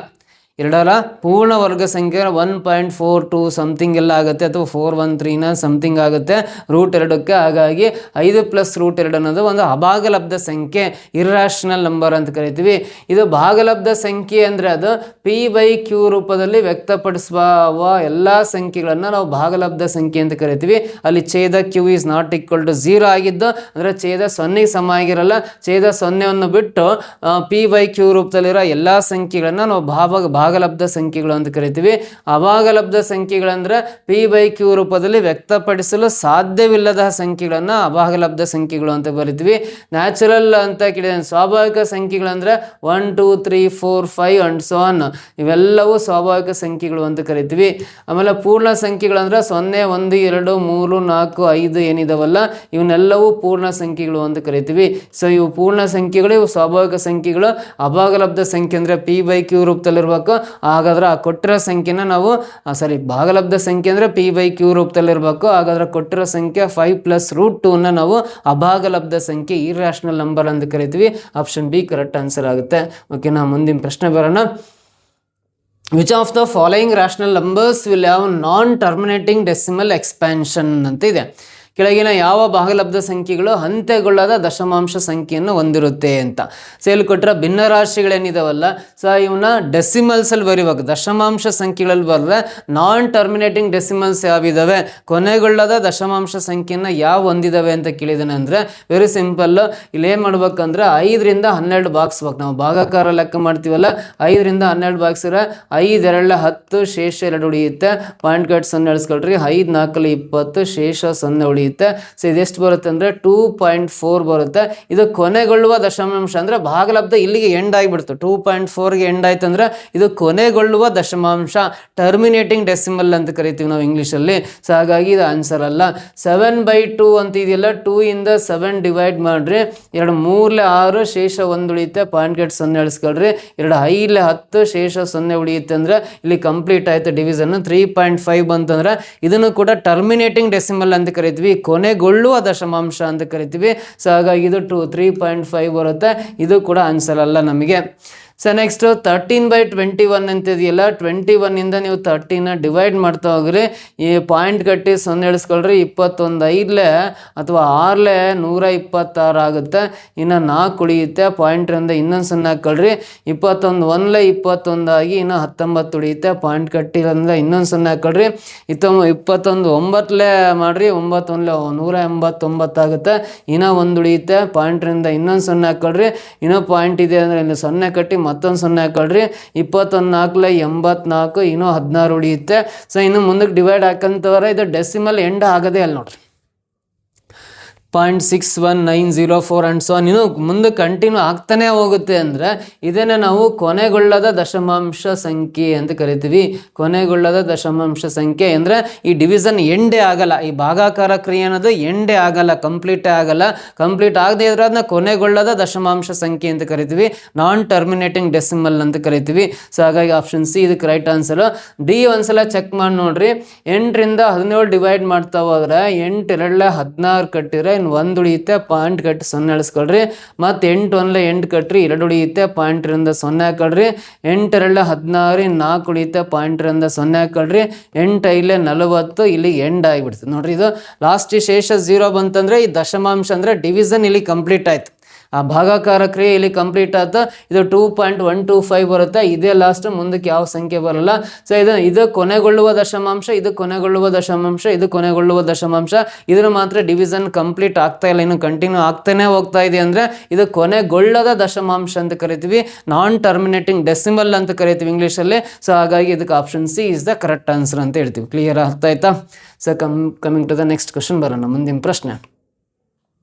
ಎರಡರ ಪೂರ್ಣ ವರ್ಗ ಸಂಖ್ಯೆ 1.42 ಸಮಥಿಂಗ್ ಎಲ್ಲ ಆಗುತ್ತೆ, ಅಥವಾ 413 ಸಮಥಿಂಗ್ ಆಗುತ್ತೆ √2ಕ್ಕೆ. ಹಾಗಾಗಿ 5 + √2 ಅನ್ನೋದು ಒಂದು ಅಭಾಗಲಬ್ಧ ಸಂಖ್ಯೆ, ಇರ್ರಾಷನಲ್ ನಂಬರ್ ಅಂತ ಕರಿತೀವಿ. ಇದು ಭಾಗಲಬ್ಧ ಸಂಖ್ಯೆ ಅಂದರೆ ಅದು p/q ರೂಪದಲ್ಲಿ ವ್ಯಕ್ತಪಡಿಸುವ ಎಲ್ಲ ಸಂಖ್ಯೆಗಳನ್ನು ನಾವು ಭಾಗಲಬ್ಧ ಸಂಖ್ಯೆ ಅಂತ ಕರಿತೀವಿ. ಅಲ್ಲಿ ಛೇದ q is not equal to 0 ಆಗಿದ್ದು ಅಂದರೆ ಛೇದ 0ಗೆ ಸಮ ಆಗಿರಲ್ಲ. ಛೇದ 0ವನ್ನು ಬಿಟ್ಟು p/q ರೂಪದಲ್ಲಿರೋ ಎಲ್ಲ ಸಂಖ್ಯೆಗಳನ್ನು ನಾವು ಭಾಗಲಬ್ಧ ಸಂಖ್ಯೆಗಳು ಅಂತ ಕರಿತೀವಿ. ಅಭಾಗಲಬ್ಧ ಸಂಖ್ಯೆಗಳಂದ್ರೆ p/q ರೂಪದಲ್ಲಿ ವ್ಯಕ್ತಪಡಿಸಲು ಸಾಧ್ಯವಿಲ್ಲದ ಸಂಖ್ಯೆಗಳನ್ನು ಅಭಾಗಲಬ್ಧ ಸಂಖ್ಯೆಗಳು ಅಂತ ಬರಿತೀವಿ. ನ್ಯಾಚುರಲ್ ಅಂತ ಕೇಳಿದ್ರೆ ಸ್ವಾಭಾವಿಕ ಸಂಖ್ಯೆಗಳಂದ್ರೆ 1 2 3 4 5 ಅಂಡ್ ಸೊ ಆನ್, ಇವೆಲ್ಲವೂ ಸ್ವಾಭಾವಿಕ ಸಂಖ್ಯೆಗಳು ಅಂತ ಕರಿತೀವಿ. ಆಮೇಲೆ ಪೂರ್ಣ ಸಂಖ್ಯೆಗಳಂದ್ರೆ 0 1 2 3 4 5 ಏನಿದಾವಲ್ಲ ಇವನ್ನೆಲ್ಲವೂ ಪೂರ್ಣ ಸಂಖ್ಯೆಗಳು ಅಂತ ಕರಿತೀವಿ. ಸೊ ಇವು ಪೂರ್ಣ ಸಂಖ್ಯೆಗಳು, ಇವು ಸ್ವಾಭಾವಿಕ ಸಂಖ್ಯೆಗಳು. ಅಭಾಗಲಬ್ಧ ಸಂಖ್ಯೆ ಅಂದರೆ p/q ರೂಪದಲ್ಲಿರ್ಬೇಕು. ಹಾಗಾದ್ರೆ ಆ ಕೊಟ್ಟಿರೋ ಸಂಖ್ಯೆನ ನಾವು ಭಾಗಲಬ್ಧ ಸಂಖ್ಯೆ ಅಂದರೆ p/q ರೂಪದಲ್ಲಿರಬೇಕು. ಹಾಗಾದ್ರೆ ಕೊಟ್ಟಿರೋ ಸಂಖ್ಯೆ 5 + √2 ನಾವು ಅಭಾಗಲಬ್ಧ ಸಂಖ್ಯೆ, ಇರ್ರಾಷನಲ್ ನಂಬರ್ ಅಂತ ಕರಿತೀವಿ. ಆಪ್ಷನ್ ಬಿ ಕರೆಕ್ಟ್ ಆನ್ಸರ್ ಆಗುತ್ತೆ. ಓಕೆನಾ, ಮುಂದಿನ ಪ್ರಶ್ನೆ ಬರೋಣ. Which of the following rational numbers will have non terminating decimal expansion ಅಂತ ಇದೆ. ಕೆಳಗಿನ ಯಾವ ಭಾಗಲಬ್ಧ ಸಂಖ್ಯೆಗಳು ಅಂತ್ಯಗೊಳ್ಳದ ದಶಮಾಂಶ ಸಂಖ್ಯೆಯನ್ನು ಹೊಂದಿರುತ್ತೆ ಅಂತ. ಸೊ ಇಲ್ಲಿ ಕೊಟ್ಟರೆ ಭಿನ್ನರಾಶಿಗಳೇನಿದಾವಲ್ಲ, ಸೊ ಇವನ್ನ ಡೆಸಿಮಲ್ಸಲ್ಲಿ ಬರೀಬೇಕು, ದಶಮಾಂಶ ಸಂಖ್ಯೆಗಳಲ್ಲಿ ಬರೆದ್ರೆ. ನಾನ್ ಟರ್ಮಿನೇಟಿಂಗ್ ಡೆಸಿಮಲ್ಸ್ ಯಾವಿದಾವೆ, ಕೊನೆಗೊಳ್ಳದ ದಶಮಾಂಶ ಸಂಖ್ಯೆಯನ್ನು ಯಾವ ಹೊಂದಿದಾವೆ ಅಂತ ಕೇಳಿದಾನೆ ಅಂದರೆ ವೆರಿ ಸಿಂಪಲ್ಲು. ಇಲ್ಲಿ ಏನು ಮಾಡ್ಬೇಕಂದ್ರೆ 5ರಿಂದ 12 ಬಾಗಿಸ್ಬೇಕು. ನಾವು ಭಾಗಾಕಾರ ಲೆಕ್ಕ ಮಾಡ್ತೀವಲ್ಲ, 5ರಿಂದ 12 ಬಾಗಿಸಿದ್ರೆ 5 2 10 ಶೇಷ 2 ಉಳಿಯುತ್ತೆ. Point cut 0 ಎಳಿಸ್ಕೊಳ್ರಿ. 5 4 20 ಶೇಷ 0 ಉಳಿಯುತ್ತೆ. ಸೊ ಇದೆಷ್ಟು ಬರುತ್ತೆ ಅಂದರೆ 2.4 ಬರುತ್ತೆ. ಇದು ಕೊನೆಗೊಳ್ಳುವ ದಶಮಾಂಶ ಅಂದರೆ ಭಾಗಲಬ್ಧ ಇಲ್ಲಿಗೆ ಎಂಡ್ ಆಗಿಬಿಡ್ತು. 2.4ಗೆ ಎಂಡ್ ಆಯ್ತು ಅಂದರೆ ಇದು ಕೊನೆಗೊಳ್ಳುವ ದಶಮಾಂಶ, ಟರ್ಮಿನೇಟಿಂಗ್ ಡೆಸಿಮಲ್ ಅಂತ ಕರಿತೀವಿ ನಾವು ಇಂಗ್ಲೀಷಲ್ಲಿ. ಸೊ ಹಾಗಾಗಿ ಇದು ಆನ್ಸರ್ ಅಲ್ಲ. 7/2 ಅಂತ ಇದೆಯಲ್ಲ, 2 ಇಂದ 7 ಡಿವೈಡ್ ಮಾಡ್ರಿ. 2 3 6 ಶೇಷ 1 ಉಳಿಯುತ್ತೆ. Point cut 0 ಎಳಿಸ್ಕೊಳ್ರಿ. 2 5 10 ಶೇಷ 0 ಉಳಿಯುತ್ತೆ ಅಂದರೆ ಇಲ್ಲಿ ಕಂಪ್ಲೀಟ್ ಆಯಿತು ಡಿವಿಷನ್. 3.5 ಬಂತಂದ್ರೆ ಇದನ್ನು ಕೂಡ ಟರ್ಮಿನೇಟಿಂಗ್ ಡೆಸಿಮಲ್ ಅಂತ ಕರಿತೀವಿ, ಕೊನೆಗೊಳ್ಳುವ ದಶಮಾಂಶ ಅಂತ ಕರಿತೀವಿ. ಸೊ ಹಾಗಾಗಿ ಇದು 3.5 ಬರುತ್ತೆ. ಇದು ಕೂಡ ಆನ್ಸರ್ ಅಲ್ಲ ನಮಗೆ. ಸೊ ನೆಕ್ಸ್ಟ್ 13/21 ಅಂತಿದೆಯಲ್ಲ, 21 ಇಂದ ನೀವು 13 ಡಿವೈಡ್ ಮಾಡ್ತಾ ಹೋಗ್ರಿ. ಈ ಪಾಯಿಂಟ್ ಕಟ್ಟಿ 0 ಎಳಿಸ್ಕೊಳ್ರಿ. 21 5 ಅಥವಾ 6 126 ಆಗುತ್ತೆ. ಇನ್ನು 4 ಉಳಿಯುತ್ತೆ. ಪಾಯಿಂಟ್ರಿಂದ ಇನ್ನೊಂದು 0 ಹಾಕೊಳ್ರಿ. 21 1 21 ಆಗಿ ಇನ್ನು 19 ಉಳಿಯುತ್ತೆ. ಪಾಯಿಂಟ್ ಕಟ್ಟಿರಿಂದ ಇನ್ನೊಂದು 0 ಹಾಕೊಳ್ರಿ. 21 9 ಮಾಡ್ರಿ. 9 189 ಆಗುತ್ತೆ. ಇನ್ನೂ 1 ಉಳಿಯುತ್ತೆ. ಪಾಯಿಂಟ್ರಿಂದ ಇನ್ನೊಂದು 0 ಹಾಕೊಳ್ರಿ. ಇನ್ನೂ ಪಾಯಿಂಟ್ ಇದೆ ಅಂದರೆ ಇನ್ನು 0 ಕಟ್ಟಿ ಮತ್ತೊಂದು 0 ಹಾಕೊಳ್ರಿ. 21 4 84 ಇನ್ನೂ 16 ಉಳಿಯುತ್ತೆ. ಸೊ ಇನ್ನು ಮುಂದಕ್ಕೆ ಡಿವೈಡ್ ಹಾಕಂತವ್ರೆ. ಇದು ಡೆಸಿಮಲ್ ಎಂಡ್ ಆಗದೆ ಅಲ್ಲ ನೋಡ್ರಿ. 0.61904 ಅಂಡ್ ಸೊ ನೀನು ಮುಂದೆ ಕಂಟಿನ್ಯೂ ಆಗ್ತಾನೆ ಹೋಗುತ್ತೆ ಅಂದರೆ ಇದನ್ನು ನಾವು ಕೊನೆಗೊಳ್ಳದ ದಶಮಾಂಶ ಸಂಖ್ಯೆ ಅಂತ ಕರಿತೀವಿ. ಕೊನೆಗೊಳ್ಳದ ದಶಮಾಂಶ ಸಂಖ್ಯೆ ಅಂದರೆ ಈ ಡಿವಿಷನ್ ಎಂಡೇ ಆಗಲ್ಲ, ಈ ಭಾಗಾಕಾರ ಕ್ರಿಯೆ ಅನ್ನೋದು ಎಂಡೇ ಆಗಲ್ಲ, ಕಂಪ್ಲೀಟೇ ಆಗಲ್ಲ. ಕಂಪ್ಲೀಟ್ ಆಗದೆ ಇದ್ರೆ ಅದನ್ನ ಕೊನೆಗೊಳ್ಳದ ದಶಮಾಂಶ ಸಂಖ್ಯೆ ಅಂತ ಕರಿತೀವಿ, ನಾನ್ ಟರ್ಮಿನೇಟಿಂಗ್ ಡೆಸಿಮಲ್ ಅಂತ ಕರಿತೀವಿ. ಸೊ ಹಾಗಾಗಿ ಆಪ್ಷನ್ ಸಿ ಇದಕ್ಕೆ ರೈಟ್ ಆನ್ಸರ್. ಡಿ ಒಂದ್ಸಲ ಚೆಕ್ ಮಾಡಿ ನೋಡ್ರಿ. 8ರಿಂದ 17 ಡಿವೈಡ್ ಮಾಡ್ತಾ ಹೋದ್ರೆ 8 2 16 ಕಟ್ಟಿದ್ರೆ ಇನ್ನು 1 ಉಳಿಯುತ್ತೆ, ಪಾಯಿಂಟ್ ಕಟ್ಟಿ 0 ಇಳಿಸ್ಕೊಳ್ರಿ. ಮತ್ತು 8 1 8 ಕಟ್ರಿ 2 ಉಳಿಯುತ್ತೆ, ಪಾಯಿಂಟ್ 0 ಹಾಕೊಳ್ರಿ. 8 2 16 ಇನ್ನು 4 ಉಳಿಯುತ್ತೆ, ಪಾಯಿಂಟ್ 0 ಹಾಕೊಳ್ರಿ. 8 5 40 ಇಲ್ಲಿ ಎಂಡ್ ಆಗಿಬಿಡ್ತದೆ ನೋಡ್ರಿ. ಇದು ಲಾಸ್ಟ್ ಶೇಷ 0 ಬಂತಂದ್ರೆ ಈ ದಶಮಾಂಶ ಅಂದರೆ ಡಿವಿಷನ್ ಇಲ್ಲಿ ಕಂಪ್ಲೀಟ್ ಆಯ್ತು, ಆ ಭಾಗಾಕಾರ ಕ್ರಿಯೆ ಇಲ್ಲಿ ಕಂಪ್ಲೀಟ್ ಆಯ್ತು. ಇದು 2.125 ಬರುತ್ತೆ, ಇದೇ ಲಾಸ್ಟ್, ಮುಂದಕ್ಕೆ ಯಾವ ಸಂಖ್ಯೆ ಬರಲ್ಲ. ಸೊ ಇದು ಕೊನೆಗೊಳ್ಳುವ ದಶಮಾಂಶ, ಇದು ಕೊನೆಗೊಳ್ಳುವ ದಶಮಾಂಶ, ಇದು ಕೊನೆಗೊಳ್ಳುವ ದಶಮಾಂಶ. ಇದನ್ನು ಮಾತ್ರ ಡಿವಿಷನ್ ಕಂಪ್ಲೀಟ್ ಆಗ್ತಾ ಇಲ್ಲ, ಇನ್ನು ಕಂಟಿನ್ಯೂ ಆಗ್ತಾನೆ ಹೋಗ್ತಾ ಇದೆ ಅಂದರೆ ಇದು ಕೊನೆಗೊಳ್ಳದ ದಶಮಾಂಶ ಅಂತ ಕರಿತೀವಿ, ನಾನ್ ಟರ್ಮಿನೇಟಿಂಗ್ ಡೆಸಿಮಲ್ ಅಂತ ಕರಿತೀವಿ ಇಂಗ್ಲೀಷಲ್ಲಿ. ಸೊ ಹಾಗಾಗಿ ಇದಕ್ಕೆ option C is the correct answer ಅಂತ ಹೇಳ್ತೀವಿ. ಕ್ಲಿಯರ್ ಅರ್ಥ ಆಯ್ತಾ? So coming to the next question ಬರೋಣ, ಮುಂದಿನ ಪ್ರಶ್ನೆ.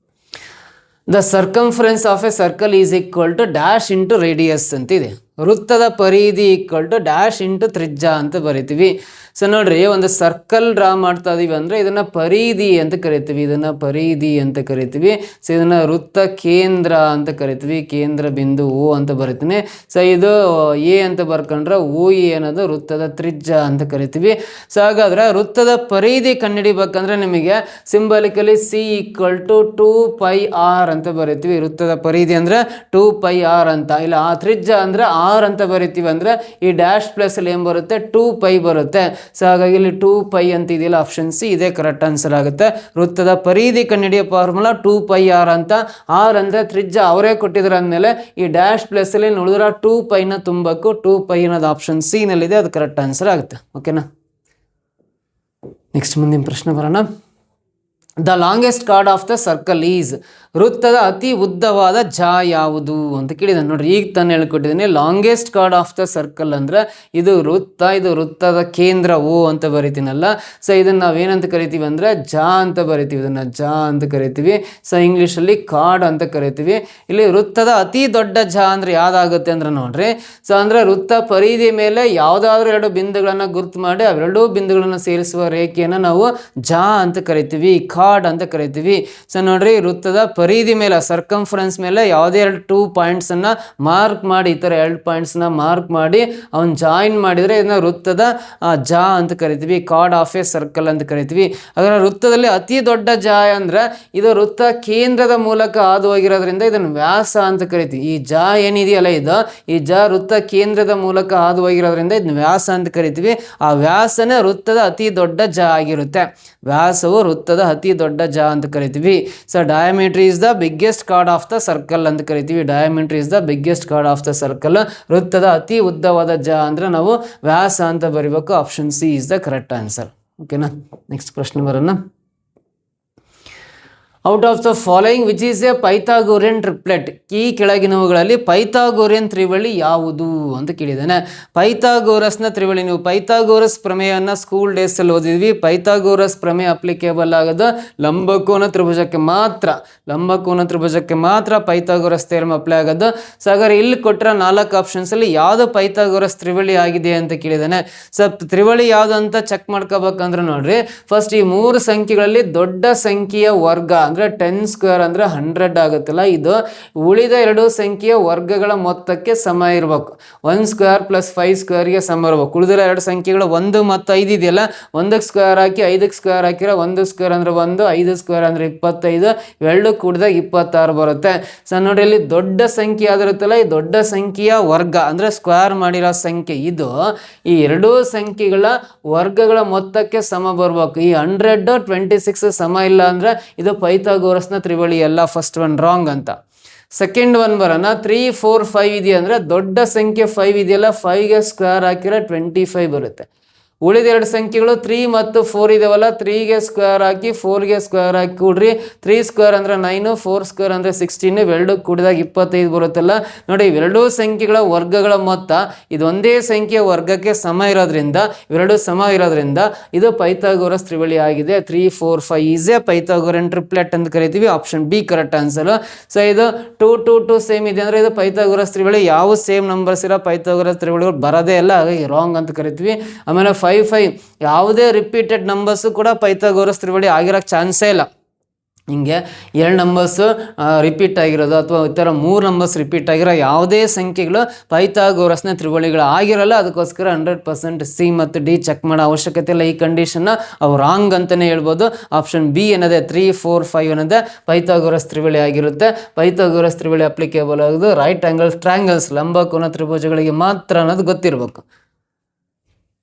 The circumference of a circle is equal to dash into radius ಅಂತಿದೆ. ವೃತ್ತದ ಪರಿಧಿ ಈಕ್ವಲ್ ಟು ಡ್ಯಾಶ್ ಇಂಟು ತ್ರಿಜ್ಯ ಅಂತ ಬರಿತೀವಿ. ಸೊ ನೋಡ್ರಿ, ಒಂದು ಸರ್ಕಲ್ ಡ್ರಾ ಮಾಡ್ತಾ ಇದೀವಿ ಅಂದರೆ ಇದನ್ನು ಪರಿಧಿ ಅಂತ ಕರಿತೀವಿ, ಇದನ್ನು ಪರಿಧಿ ಅಂತ ಕರಿತೀವಿ. ಸೊ ಇದನ್ನು ವೃತ್ತ ಕೇಂದ್ರ ಅಂತ ಕರಿತೀವಿ, ಕೇಂದ್ರ ಬಿಂದು ಓ ಅಂತ ಬರಿತೀನಿ. ಸೊ ಇದು ಎ ಅಂತ ಬರ್ಕೊಂಡ್ರೆ ಓ ಎ ಅನ್ನೋದು ವೃತ್ತದ ತ್ರಿಜ್ಯ ಅಂತ ಕರಿತೀವಿ. ಸೊ ಹಾಗಾದ್ರೆ ವೃತ್ತದ ಪರಿಧಿ ಕಂಡುಹಿಡಿಬೇಕಂದ್ರೆ ನಿಮಗೆ symbolically C equal to 2πr ಅಂತ ಬರಿತೀವಿ. ವೃತ್ತದ ಪರಿಧಿ ಅಂದರೆ 2πr ಅಂತ, ಇಲ್ಲ ಆ ತ್ರಿಜ್ಯ ಅಂದರೆ ಆರ್ ಅಂತ ಬರಿತೀವಿ. ಅಂದರೆ ಈ ಡ್ಯಾಶ್ ಪ್ಲಸ್ ಅಲ್ಲಿ ಏನು ಬರುತ್ತೆ, 2π ಬರುತ್ತೆ. ಸೊ ಹಾಗಾಗಿ ಇಲ್ಲಿ 2π ಅಂತ ಇದೆಯಲ್ಲ, ಆಪ್ಷನ್ ಸಿ ಇದೇ ಕರೆಕ್ಟ್ ಆನ್ಸರ್ ಆಗುತ್ತೆ. ವೃತ್ತದ ಪರಿಧಿ ಕಂಡುಹಿಡಿಯೋ ಫಾರ್ಮುಲಾ 2πr ಅಂತ. ಆರ್ ಅಂದರೆ ತ್ರಿಜ್ಯ ಅವರೇ ಕೊಟ್ಟಿದ್ರು ಅಂದಮೇಲೆ ಈ ಡ್ಯಾಶ್ ಪ್ಲಸ್ ಅಲ್ಲಿ ಉಳಿದ್ರೆ 2πನ ತುಂಬಬೇಕು. 2π ಅನ್ನೋದು ಆಪ್ಷನ್ ಸಿ ನಲ್ಲಿದೆ, ಅದು ಕರೆಕ್ಟ್ ಆನ್ಸರ್ ಆಗುತ್ತೆ. ಓಕೆನಾ? ನೆಕ್ಸ್ಟ್ ಮುಂದಿನ ಪ್ರಶ್ನೆ ಬರೋಣ. The longest chord of the circle is, ವೃತ್ತದ ಅತಿ ಉದ್ದವಾದ ಜಾ ಯಾವುದು ಅಂತ ಕೇಳಿದಾನೆ. ನೋಡ್ರಿ, ಈಗ ತಾನು ಹೇಳ್ಕೊಟ್ಟಿದ್ದೀನಿ. Longest chord of the circle ಅಂದರೆ ಇದು ವೃತ್ತ, ಇದು ವೃತ್ತದ ಕೇಂದ್ರ ಓ ಅಂತ ಬರಿತೀನಲ್ಲ. ಸೊ ಇದನ್ನು ನಾವೇನಂತ ಕರಿತೀವಿ ಅಂದರೆ ಜಾ ಅಂತ ಬರಿತೀವಿ, ಇದನ್ನು ಜಾ ಅಂತ ಕರಿತೀವಿ. ಸೊ ಇಂಗ್ಲೀಷಲ್ಲಿ ಕಾರ್ಡ್ ಅಂತ ಕರಿತೀವಿ. ಇಲ್ಲಿ ವೃತ್ತದ ಅತಿ ದೊಡ್ಡ ಜಾ ಅಂದರೆ ಯಾವ್ದಾಗುತ್ತೆ ಅಂದ್ರೆ ನೋಡ್ರಿ, ಸೊ ಅಂದರೆ ವೃತ್ತ ಪರಿಧಿ ಮೇಲೆ ಯಾವುದಾದ್ರೂ 2 ಬಿಂದುಗಳನ್ನು ಗುರುತು ಮಾಡಿ ಅವೆರಡೂ ಬಿಂದುಗಳನ್ನು ಸೇರಿಸುವ ರೇಖೆಯನ್ನು ನಾವು ಜಾ ಅಂತ ಕರಿತೀವಿ, ಕಾರ್ಡ್ ಅಂತ ಕರಿತೀವಿ. ಸೊ ನೋಡ್ರಿ, ವೃತ್ತದ ಪರಿಧಿ ಮೇಲೆ, ಸರ್ಕಂಫರೆನ್ಸ್ ಮೇಲೆ ಯಾವುದೇ 2 ಪಾಯಿಂಟ್ಸನ್ನು ಮಾರ್ಕ್ ಮಾಡಿ, ಈ ಥರ 2 ಪಾಯಿಂಟ್ಸ್ನ ಮಾರ್ಕ್ ಮಾಡಿ ಅವನು ಜಾಯಿನ್ ಮಾಡಿದರೆ ಇದನ್ನ ವೃತ್ತದ ಜಾ ಅಂತ ಕರಿತೀವಿ, ಕಾರ್ಡ್ ಆಫ್ ಎ ಸರ್ಕಲ್ ಅಂತ ಕರಿತೀವಿ. ಅದರ ವೃತ್ತದಲ್ಲಿ ಅತಿ ದೊಡ್ಡ ಜಾ ಅಂದರೆ ಇದು ವೃತ್ತ ಕೇಂದ್ರದ ಮೂಲಕ ಹಾದು ಹೋಗಿರೋದ್ರಿಂದ ಇದನ್ನು ವ್ಯಾಸ ಅಂತ ಕರಿತೀವಿ. ಈ ಜಾ ಏನಿದೆಯಲ್ಲ, ಇದು ಈ ಜಾ ವೃತ್ತ ಕೇಂದ್ರದ ಮೂಲಕ ಹಾದು ಹೋಗಿರೋದ್ರಿಂದ ಇದನ್ನ ವ್ಯಾಸ ಅಂತ ಕರಿತೀವಿ. ಆ ವ್ಯಾಸನೇ ವೃತ್ತದ ಅತಿ ದೊಡ್ಡ ಜಾ ಆಗಿರುತ್ತೆ. ವ್ಯಾಸವು ವೃತ್ತದ ಅತಿ ದೊಡ್ಡ ಜಾ ಅಂತ ಕರಿತೀವಿ. So diameter is the biggest chord of the circle ಅಂತ ಕರಿತೀವಿ. Diameter is the biggest chord of the circle. ವೃತ್ತದ ಅತಿ ಉದ್ದವಾದ ಜಾ ಅಂದರೆ ನಾವು ವ್ಯಾಸ ಅಂತ ಬರಿಬೇಕು. Option C is the correct answer. ಓಕೆನಾ? ನೆಕ್ಸ್ಟ್ ಪ್ರಶ್ನೆ ಬರೋಣ. Out of the following which is a Pythagorean triplet, ಈ ಕೆಳಗಿನವುಗಳಲ್ಲಿ ಪೈಥಾಗೋರಿಯನ್ ತ್ರಿವಳಿ ಯಾವುದು ಅಂತ ಕೇಳಿದ್ದಾನೆ. ಪೈಥಾಗೋರಸ್ನ ತ್ರಿವಳಿ, ನೀವು ಪೈಥಾಗೋರಸ್ ಪ್ರಮೇಯವನ್ನು ಸ್ಕೂಲ್ ಡೇಸಲ್ಲಿ ಓದಿದ್ವಿ. ಪೈಥಾಗೋರಸ್ ಪ್ರಮೇಯ ಅಪ್ಲಿಕೇಬಲ್ ಆಗೋದು ಲಂಬಕೋನ ತ್ರಿಭುಜಕ್ಕೆ ಮಾತ್ರ, ಲಂಬಕೋನ ತ್ರಿಭುಜಕ್ಕೆ ಮಾತ್ರ ಪೈಥಾಗೋರಸ್ ಥಿಯರಮ್ ಅಪ್ಲೈ ಆಗೋದು. ಸೊ ಹಾಗಾದ್ರೆ ಇಲ್ಲಿ ಕೊಟ್ಟರೆ 4 ಆಪ್ಷನ್ಸಲ್ಲಿ ಯಾವುದು ಪೈಥಾಗೋರಸ್ ತ್ರಿವಳಿ ಆಗಿದೆ ಅಂತ ಕೇಳಿದ್ದಾನೆ. ಸೊ ತ್ರಿವಳಿ ಯಾವುದು ಅಂತ ಚೆಕ್ ಮಾಡ್ಕೋಬೇಕಂದ್ರೆ ನೋಡ್ರಿ, ಫಸ್ಟ್ ಈ 3 ಸಂಖ್ಯೆಗಳಲ್ಲಿ ದೊಡ್ಡ ಸಂಖ್ಯೆಯ ವರ್ಗ ಅಂದರೆ 10 ಸ್ಕ್ವೇರ್ ಅಂದರೆ 100 ಆಗುತ್ತಲ್ಲ, ಇದು ಉಳಿದ 2 ಸಂಖ್ಯೆಯ ವರ್ಗಗಳ ಮೊತ್ತಕ್ಕೆ ಸಮ ಇರಬೇಕು. 1 ಸ್ಕ್ವೇರ್ ಪ್ಲಸ್ 5 ಸ್ಕ್ವೇರ್ಗೆ ಸಮ ಇರಬೇಕು. ಉಳಿದಿರೋ 2 ಸಂಖ್ಯೆಗಳು 1 ಮತ್ತು 5 ಇದೆಯಲ್ಲ, 1ಕ್ಕೆ ಸ್ಕ್ವೇರ್ ಹಾಕಿ 5ಕ್ಕೆ ಸ್ಕ್ವೇರ್ ಹಾಕಿರೋ 1 ಸ್ಕ್ವೇರ್ ಅಂದರೆ 1, 5 ಸ್ಕ್ವೇರ್ ಅಂದರೆ 25, ಇವೆರಡು ಕೂಡಿದಾಗ 26 ಬರುತ್ತೆ. ಸೊ ನೋಡಿ, ಇಲ್ಲಿ ದೊಡ್ಡ ಸಂಖ್ಯೆ ಆಗಿರುತ್ತಲ್ಲ, ಈ ದೊಡ್ಡ ಸಂಖ್ಯೆಯ ವರ್ಗ ಅಂದರೆ ಸ್ಕ್ವೇರ್ ಮಾಡಿರೋ ಸಂಖ್ಯೆ, ಇದು ಈ 2 ಸಂಖ್ಯೆಗಳ ವರ್ಗಗಳ ಮೊತ್ತಕ್ಕೆ ಸಮ ಬರಬೇಕು. ಈ 100 26 ಸಮ ಇಲ್ಲ ಅಂದರೆ ಇದು ಪೈಥಾಗೋರಸ್ನ ತ್ರಿವಳಿ ಅಲ್ಲ. ಫಸ್ಟ್ ಒನ್ ರಾಂಗ್ ಅಂತ. ಸೆಕೆಂಡ್ ಒನ್ ಬರೋಣ. 3 4 5 ಇದೆಯಾ ಅಂದರೆ ದೊಡ್ಡ ಸಂಖ್ಯೆ 5 ಇದೆಯಲ್ಲ, 5ಗೆ ಸ್ಕ್ವೇರ್ ಹಾಕಿರೋ 25 ಬರುತ್ತೆ. ಉಳಿದ 2 ಸಂಖ್ಯೆಗಳು 3 ಮತ್ತು 4 ಇದಾವಲ್ಲ, 3ಗೆ ಸ್ಕ್ವೇರ್ ಹಾಕಿ 4ಗೆ ಸ್ಕ್ವೇರ್ ಹಾಕಿ ಕೂಡ್ರಿ. 3 ಸ್ಕ್ವೇರ್ ಅಂದರೆ 9, 4 ಸ್ಕ್ವೇರ್ ಅಂದರೆ 16, ಇವೆರಡು ಕೂಡಿದಾಗ 25 ಬರುತ್ತಲ್ಲ. ನೋಡಿ, ಇವೆರಡೂ ಸಂಖ್ಯೆಗಳ ವರ್ಗಗಳ ಮೊತ್ತ ಇದು ಒಂದೇ ಸಂಖ್ಯೆಯ ವರ್ಗಕ್ಕೆ ಸಮ ಇರೋದ್ರಿಂದ, ಇವೆರಡು ಸಮ ಇರೋದ್ರಿಂದ ಇದು ಪೈಥಾಗೋರಸ್ ತ್ರಿವಳಿ ಆಗಿದೆ. 3, 4, 5 ಈಸ್ ಎ ಪೈಥಾಗೋರನ್ ಟ್ರಿಪ್ಲೆಟ್ ಅಂತ ಕರಿತೀವಿ. Option B correct answer. So ಇದು 2, 2, 2 ಸೇಮ್ ಇದೆ ಅಂದರೆ ಇದು ಪೈಥಾಗೋರಸ್ ತ್ರಿವಳಿ. ಯಾವ ಸೇಮ್ ನಂಬರ್ಸ್ ಇರೋ ಪೈಥಾಗೋರಸ್ ತ್ರಿವಳಿಗಳು ಬರೋದೇ ಇಲ್ಲ, ಹಾಗಾಗಿ ರಾಂಗ್ ಅಂತ ಕರಿತೀವಿ. ಆಮೇಲೆ 5, 5 ಯಾವುದೇ ರಿಪೀಟೆಡ್ ನಂಬರ್ಸು ಕೂಡ ಪೈಥಾಗೋರಸ್ ತ್ರಿವಳಿ ಆಗಿರೋಕ್ಕೆ ಚಾನ್ಸೇ ಇಲ್ಲ. ಹಿಂಗೆ 2 ನಂಬರ್ಸು ರಿಪೀಟ್ ಆಗಿರೋದು ಅಥವಾ ಈ ಥರ 3 ನಂಬರ್ಸ್ ರಿಪೀಟ್ ಆಗಿರೋ ಯಾವುದೇ ಸಂಖ್ಯೆಗಳು ಪೈಥಾಗೋರಸ್ನ ತ್ರಿವಳಿಗಳು ಆಗಿರಲ್ಲ. ಅದಕ್ಕೋಸ್ಕರ 100% ಸಿ ಮತ್ತು ಡಿ ಚೆಕ್ ಮಾಡೋ ಅವಶ್ಯಕತೆ ಇಲ್ಲ. ಈ ಕಂಡೀಷನ್ನ ಅವು ರಾಂಗ್ ಅಂತಲೇ ಹೇಳ್ಬೋದು. ಆಪ್ಷನ್ ಬಿ ಏನದೆ 3, 4, 5 ಅನ್ನೋದೇ ಪೈಥಾಗೋರಸ್ ತ್ರಿವಳಿ ಆಗಿರುತ್ತೆ. ಪೈಥಾಗೋರಸ್ ತ್ರಿವಳಿ ಅಪ್ಲಿಕೇಬಲ್ ಆಗೋದು ರೈಟ್ ಆಂಗಲ್ ಟ್ರ್ಯಾಂಗಲ್ಸ್, ಲಂಬಕೋನ ತ್ರಿಭುಜಗಳಿಗೆ ಮಾತ್ರ ಅನ್ನೋದು ಗೊತ್ತಿರಬೇಕು.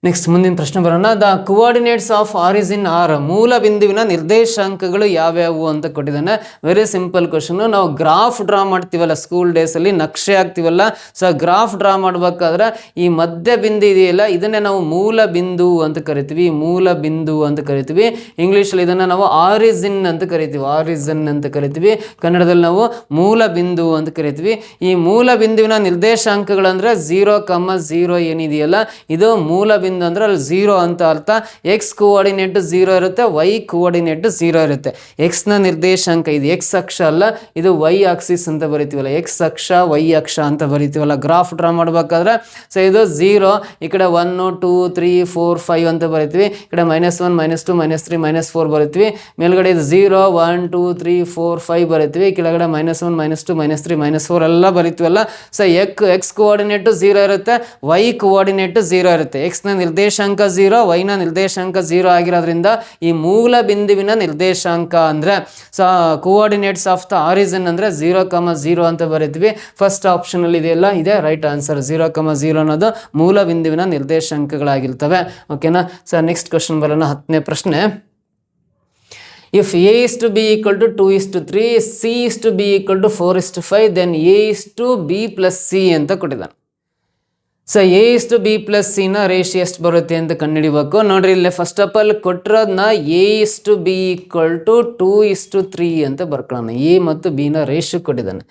ನೆಕ್ಸ್ಟ್ ಮುಂದಿನ ಪ್ರಶ್ನೆ ಬರೋಣ. The coordinates of origin are, ಮೂಲ ಬಿಂದುವಿನ ನಿರ್ದೇಶಾಂಕಗಳು ಯಾವ್ಯಾವು ಅಂತ ಕೊಟ್ಟಿದ್ದಾನೆ. Very simple question. ನಾವು ಗ್ರಾಫ್ ಡ್ರಾ ಮಾಡ್ತೀವಲ್ಲ ಸ್ಕೂಲ್ ಡೇಸಲ್ಲಿ, ನಕ್ಷೆ ಹಾಕ್ತೀವಲ್ಲ, ಸೊ ಗ್ರಾಫ್ ಡ್ರಾ ಮಾಡಬೇಕಾದ್ರೆ ಈ ಮಧ್ಯ ಬಿಂದು ಇದೆಯಲ್ಲ, ಇದನ್ನೇ ನಾವು ಮೂಲ ಬಿಂದು ಅಂತ ಕರಿತೀವಿ. ಮೂಲ ಬಿಂದು ಅಂತ ಕರಿತೀವಿ. ಇಂಗ್ಲೀಷಲ್ಲಿ ಇದನ್ನು ನಾವು ಆರಿಜಿನ್ ಅಂತ ಕರಿತೀವಿ. ಆರಿಜಿನ್ ಅಂತ ಕರಿತೀವಿ. ಕನ್ನಡದಲ್ಲಿ ನಾವು ಮೂಲ ಬಿಂದು ಅಂತ ಕರಿತೀವಿ. ಈ ಮೂಲ ಬಿಂದುವಿನ ನಿರ್ದೇಶಾಂಕಗಳಂದ್ರೆ 0,0 ಏನಿದೆಯಲ್ಲ, ಇದು ಮೂಲ ಬಿಂದು ಅಂದ್ರೆ ಅಲ್ಲಿ 0 ಅಂತ ಅರ್ಥ. ಎಕ್ಸ್ ಕೋಆರ್ಡಿನೇಟ್ 0 ಇರುತ್ತೆ, ವೈ ಕೋಆರ್ಡಿನೇಟ್ 0 ಇರುತ್ತೆ. ಎಕ್ಸ್ ನ ನಿರ್ದೇಶಾಂಕ ಇದು ಎಕ್ಸ್ ಅಕ್ಷ ಅಲ್ಲ, ಇದು ವೈ ಆಕ್ಸಿಸ್ ಅಂತ ಬರಿತೀವಲ್ಲ, ಎಕ್ಸ್ ಅಕ್ಷ ವೈ ಅಕ್ಷ ಅಂತ ಬರಿತೀವಲ್ಲ ಗ್ರಾಫ್ ಡ್ರಾ ಮಾಡಬೇಕಾದ್ರೆ. ಸೊ ಇದು 0, ಈ ಕಡೆ 1, 2, 3, 4, 5 ಅಂತ ಬರಿತೀವಿ. ಈ ಕಡೆ -1, -2, -3, -4 ಬರಿತೀವಿ. ಮೇಲ್ಗಡೆ ಇದು 0, 1, 2, 3, 4, 5 ಬರಿತೀವಿ. ಕೆಳಗಡೆ -1, -2, -3, -4 ಎಲ್ಲ ಬರಿತೀವಲ್ಲ. ಸೊ ಎಕ್ಸ್ ಕೋಆರ್ಡಿನೇಟ್ 0 ಇರುತ್ತೆ, ವೈ ಕೋಆರ್ಡಿನೇಟ್ 0 ಇರುತ್ತೆ. ಎಕ್ಸ್ ನ ನಿರ್ದೇಶಾಂಕ 0, ವೈ ನ ನಿರ್ದೇಶಾಂಕ 0 ಆಗಿರೋದ್ರಿಂದ ಈ ಮೂಲ ಬಿಂದುವಿನ ನಿರ್ದೇಶಾಂಕ ಅಂದ್ರೆ ಕೋಆರ್ಡಿನೇಟ್ಸ್ ಆಫ್ ದ ಆರಿಜಿನ್ ಅಂದ್ರೆ 0,0 ಅಂತ ಬರೀತೀವಿ. ಫಸ್ಟ್ ಆಪ್ಷನ್ ಅಲ್ಲಿ ಇದೆಯಲ್ಲ, ಇದೆ ರೈಟ್ ಆನ್ಸರ್. 0,0 ಅನ್ನೋದು ಮೂಲ ಬಿಂದುವಿನ ನಿರ್ದೇಶಾಂಕಗಳಾಗಿರ್ತವೆ. ಓಕೆನಾ. ಸೊ ನೆಕ್ಸ್ಟ್ ಕ್ವಶನ್ ಬರೋಣ. 10ನೇ ಪ್ರಶ್ನೆ. If A is to B equal to 2 is to 3, C is to B equal to 4 is to 5, then A is to B plus C ಅಂತ ಕೊಟ್ಟಿದ್ದಾನೆ. So A is to B plus C ನ ratio ಎಷ್ಟು ಬರುತ್ತೆ ಅಂತ ಕಂಡುಹಿಡಿಬೇಕು. ನೋಡ್ರಿ, ಇಲ್ಲಿ first of all ಕೊಟ್ಟಿರೋದನ್ನ A is to B equal to 2 is to 3 ಅಂತ ಬರ್ಕೊಳ್ಳೋಣ. ಎ ಮತ್ತು ಬಿ ನ ರೇಷಿಯೋ ಕೊಟ್ಟಿದ್ದಾನೆ.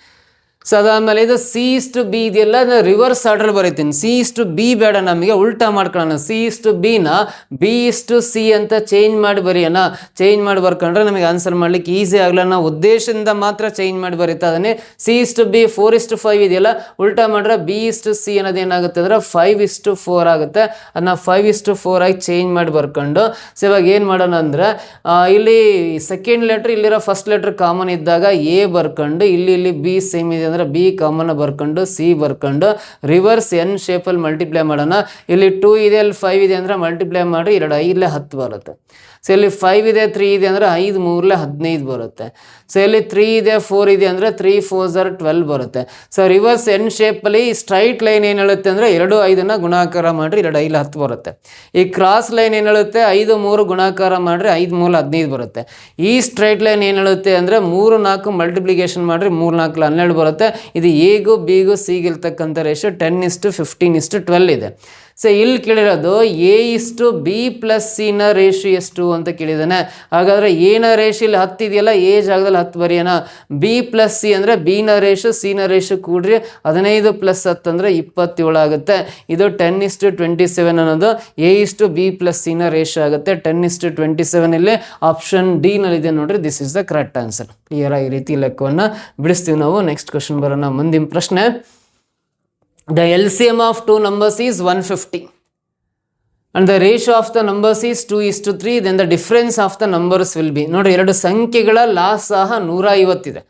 ಸೊ ಅದಾದಮೇಲೆ ಇದು ಸಿ ಇಸ್ ಟು ಬಿ ಇದೆಯಲ್ಲ, ನಾನು ರಿವರ್ಸ್ ಆರ್ಡರ್ ಬರೀತೀನಿ. ಸಿ ಇಸ್ ಟು ಬಿ ಬೇಡ, ನಮಗೆ ಉಲ್ಟಾ ಮಾಡ್ಕೊಳ್ಳೋಣ. ಸಿ ಇಸ್ ಟು ಬಿ ನ ಬಿ ಇಸ್ ಟು ಸಿ ಅಂತ ಚೇಂಜ್ ಮಾಡಿ ಬರೆಯೋಣ. ಚೇಂಜ್ ಮಾಡಿ ಬರ್ಕೊಂಡ್ರೆ ನಮಗೆ ಆನ್ಸರ್ ಮಾಡ್ಲಿಕ್ಕೆ ಈಸಿ ಆಗಲ್ಲ. ನಾವು ಉದ್ದೇಶದಿಂದ ಮಾತ್ರ ಚೇಂಜ್ ಮಾಡಿ ಬರೀತಾ ಇದ್ದಾನೆ. C is to B 4 is to 5 ಇದೆಯಲ್ಲ, ಉಲ್ಟಾ ಮಾಡ್ರೆ ಬಿ ಇಸ್ ಟು ಸಿ ಅನ್ನೋದು ಏನಾಗುತ್ತೆ ಅಂದ್ರೆ 5 is to 4 ಆಗುತ್ತೆ. ಅದನ್ನ 5 is to 4 ಆಗಿ ಚೇಂಜ್ ಮಾಡಿ ಬರ್ಕೊಂಡು, ಸೊ ಇವಾಗ ಏನು ಮಾಡೋಣ ಅಂದ್ರೆ ಇಲ್ಲಿ ಸೆಕೆಂಡ್ ಲೆಟ್ರ್, ಇಲ್ಲಿರೋ ಫಸ್ಟ್ ಲೆಟ್ರ್ ಕಾಮನ್ ಇದ್ದಾಗ ಎ ಬರ್ಕೊಂಡು, ಇಲ್ಲಿ ಬಿ ಸೇಮ್ ಇದೆ ಅಂದ್ರೆ ಬಿ ಕಾಮನ್ ಬರ್ಕೊಂಡು ಸಿ ಬರ್ಕೊಂಡು ರಿವರ್ಸ್ ಎನ್ ಶೇಪಲ್ಲಿ ಮಲ್ಟಿಪ್ಲೈ ಮಾಡೋಣ. ಇಲ್ಲಿ 2 ಇದೆ, ಅಲ್ಲಿ 5 ಇದೆ ಅಂದ್ರೆ ಮಲ್ಟಿಪ್ಲೈ ಮಾಡಿ 2 5 10 ಬರುತ್ತೆ. ಸೊ ಇಲ್ಲಿ 5 ಇದೆ, 3 ಇದೆ ಅಂದರೆ 5 3 15 ಬರುತ್ತೆ. ಸೊ ಇಲ್ಲಿ 3 ಇದೆ, 4 ಇದೆ ಅಂದರೆ 3 4 12 ಬರುತ್ತೆ. ಸೊ ರಿವರ್ಸ್ ಎನ್ ಶೇಪಲ್ಲಿ ಸ್ಟ್ರೈಟ್ ಲೈನ್ ಏನು ಹೇಳುತ್ತೆ ಅಂದರೆ 2 5ನ ಗುಣಾಕಾರ ಮಾಡಿರಿ 2 5 10 ಬರುತ್ತೆ. ಈ ಕ್ರಾಸ್ ಲೈನ್ ಏನು ಹೇಳುತ್ತೆ 5 3 ಗುಣಾಕಾರ ಮಾಡಿರಿ 5 3 15 ಬರುತ್ತೆ. ಈ ಸ್ಟ್ರೈಟ್ ಲೈನ್ ಏನು ಹೇಳುತ್ತೆ ಅಂದರೆ 3 4 ಮಲ್ಟಿಪ್ಲಿಕೇಶನ್ ಮಾಡಿರಿ 3 4 12 ಬರುತ್ತೆ. ಇದು ಎಗೂ ಬಿಗೂ ಸಿಗೆ ಇರ್ತಕ್ಕಂಥ ratio 10 is to 15 is to 12 ಇದೆ. ಸೊ ಇಲ್ಲಿ ಕೇಳಿರೋದು A is to B plus C ನ ರೇಷಿಯೋ ಎಷ್ಟು ಅಂತ ಕೇಳಿದಾನೆ. ಹಾಗಾದ್ರೆ ಎ ನ ರೇಷಿಯೋ ಇಲ್ಲಿ 10 ಇದೆಯಲ್ಲ, ಎ ಜಾಗದಲ್ಲಿ 10 ಬರೆಯೋಣ. ಬಿ ಪ್ಲಸ್ ಸಿ ಅಂದರೆ ಬಿ ನ ರೇಷಿಯೋ ಸಿ ನ ರೇಷಿಯೋ ಕೂಡ್ರಿ 15 + 10 ಅಂದರೆ 27 ಆಗುತ್ತೆ. ಇದು 10 is to 27 ಅನ್ನೋದು A is to B plus C ನ ರೇಷಿಯೋ ಆಗುತ್ತೆ. 10 is to 27 ಇಲ್ಲಿ ಆಪ್ಷನ್ ಡಿ ನಲ್ಲಿದೆ ನೋಡ್ರಿ. This is the correct answer. Clear ಈ ರೀತಿ ಲೆಕ್ಕವನ್ನು ಬಿಡಿಸ್ತೀವಿ ನಾವು. ನೆಕ್ಸ್ಟ್ ಕ್ವಶನ್ ಬರೋಣ. ಮುಂದಿನ ಪ್ರಶ್ನೆ. The LCM of two numbers is 150 and the ratio of the numbers is 2 is to 3, then the difference of the numbers will be. ನೋಡ್ರಿ, 2 ಸಂಖ್ಯೆಗಳ loss ಸಹ 150 ಇದೆ.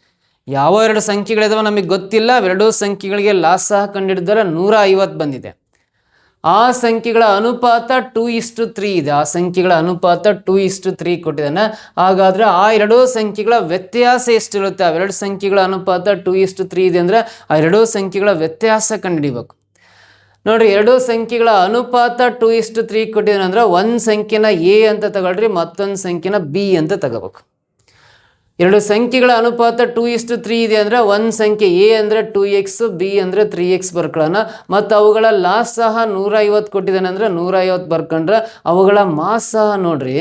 ಯಾವ 2 ಸಂಖ್ಯೆಗಳಿದಾವೆ ನಮಗೆ ಗೊತ್ತಿಲ್ಲ. 2 ಸಂಖ್ಯೆಗಳಿಗೆ ಲಾಸ್ ಸಹ ಕಂಡುಹಿಡಿದರೆ 150 ಬಂದಿದೆ. ಆ ಸಂಖ್ಯೆಗಳ ಅನುಪಾತ 2 is to 3 ಇದೆ. ಆ ಸಂಖ್ಯೆಗಳ ಅನುಪಾತ 2 is to 3 ಕೊಟ್ಟಿದ್ದಾನೆ. ಹಾಗಾದರೆ ಆ 2 ಸಂಖ್ಯೆಗಳ ವ್ಯತ್ಯಾಸ ಎಷ್ಟಿರುತ್ತೆ? ಆ 2 ಸಂಖ್ಯೆಗಳ ಅನುಪಾತ 2 is to 3 ಇದೆ ಅಂದರೆ ಆ 2 ಸಂಖ್ಯೆಗಳ ವ್ಯತ್ಯಾಸ ಕಂಡುಹಿಡಿಬೇಕು. ನೋಡಿರಿ, 2 ಸಂಖ್ಯೆಗಳ ಅನುಪಾತ 2 is to 3 ಕೊಟ್ಟಿದ್ದಾನೆ ಅಂದರೆ ಒಂದು ಸಂಖ್ಯೆನ ಎ ಅಂತ ತಗೊಳ್ರಿ, ಮತ್ತೊಂದು ಸಂಖ್ಯೆನ ಬಿ ಅಂತ ತಗೋಬೇಕು. ಎರಡು ಸಂಖ್ಯೆಗಳ ಅನುಪಾತ 2:3 ಇದೆ ಅಂದರೆ ಒಂದು ಸಂಖ್ಯೆ ಎ ಅಂದರೆ 2x, ಬಿ ಅಂದರೆ 3x ಬರ್ಕೊಳ್ಳೋಣ. ಮತ್ತು ಅವುಗಳ ಲಾಸ್ ಸಹ 150 ಕೊಟ್ಟಿದ್ದಾನೆ ಅಂದರೆ 150 ಬರ್ಕೊಂಡ್ರೆ ಅವುಗಳ ಮಾಸ್ ಸಹ ನೋಡ್ರಿ,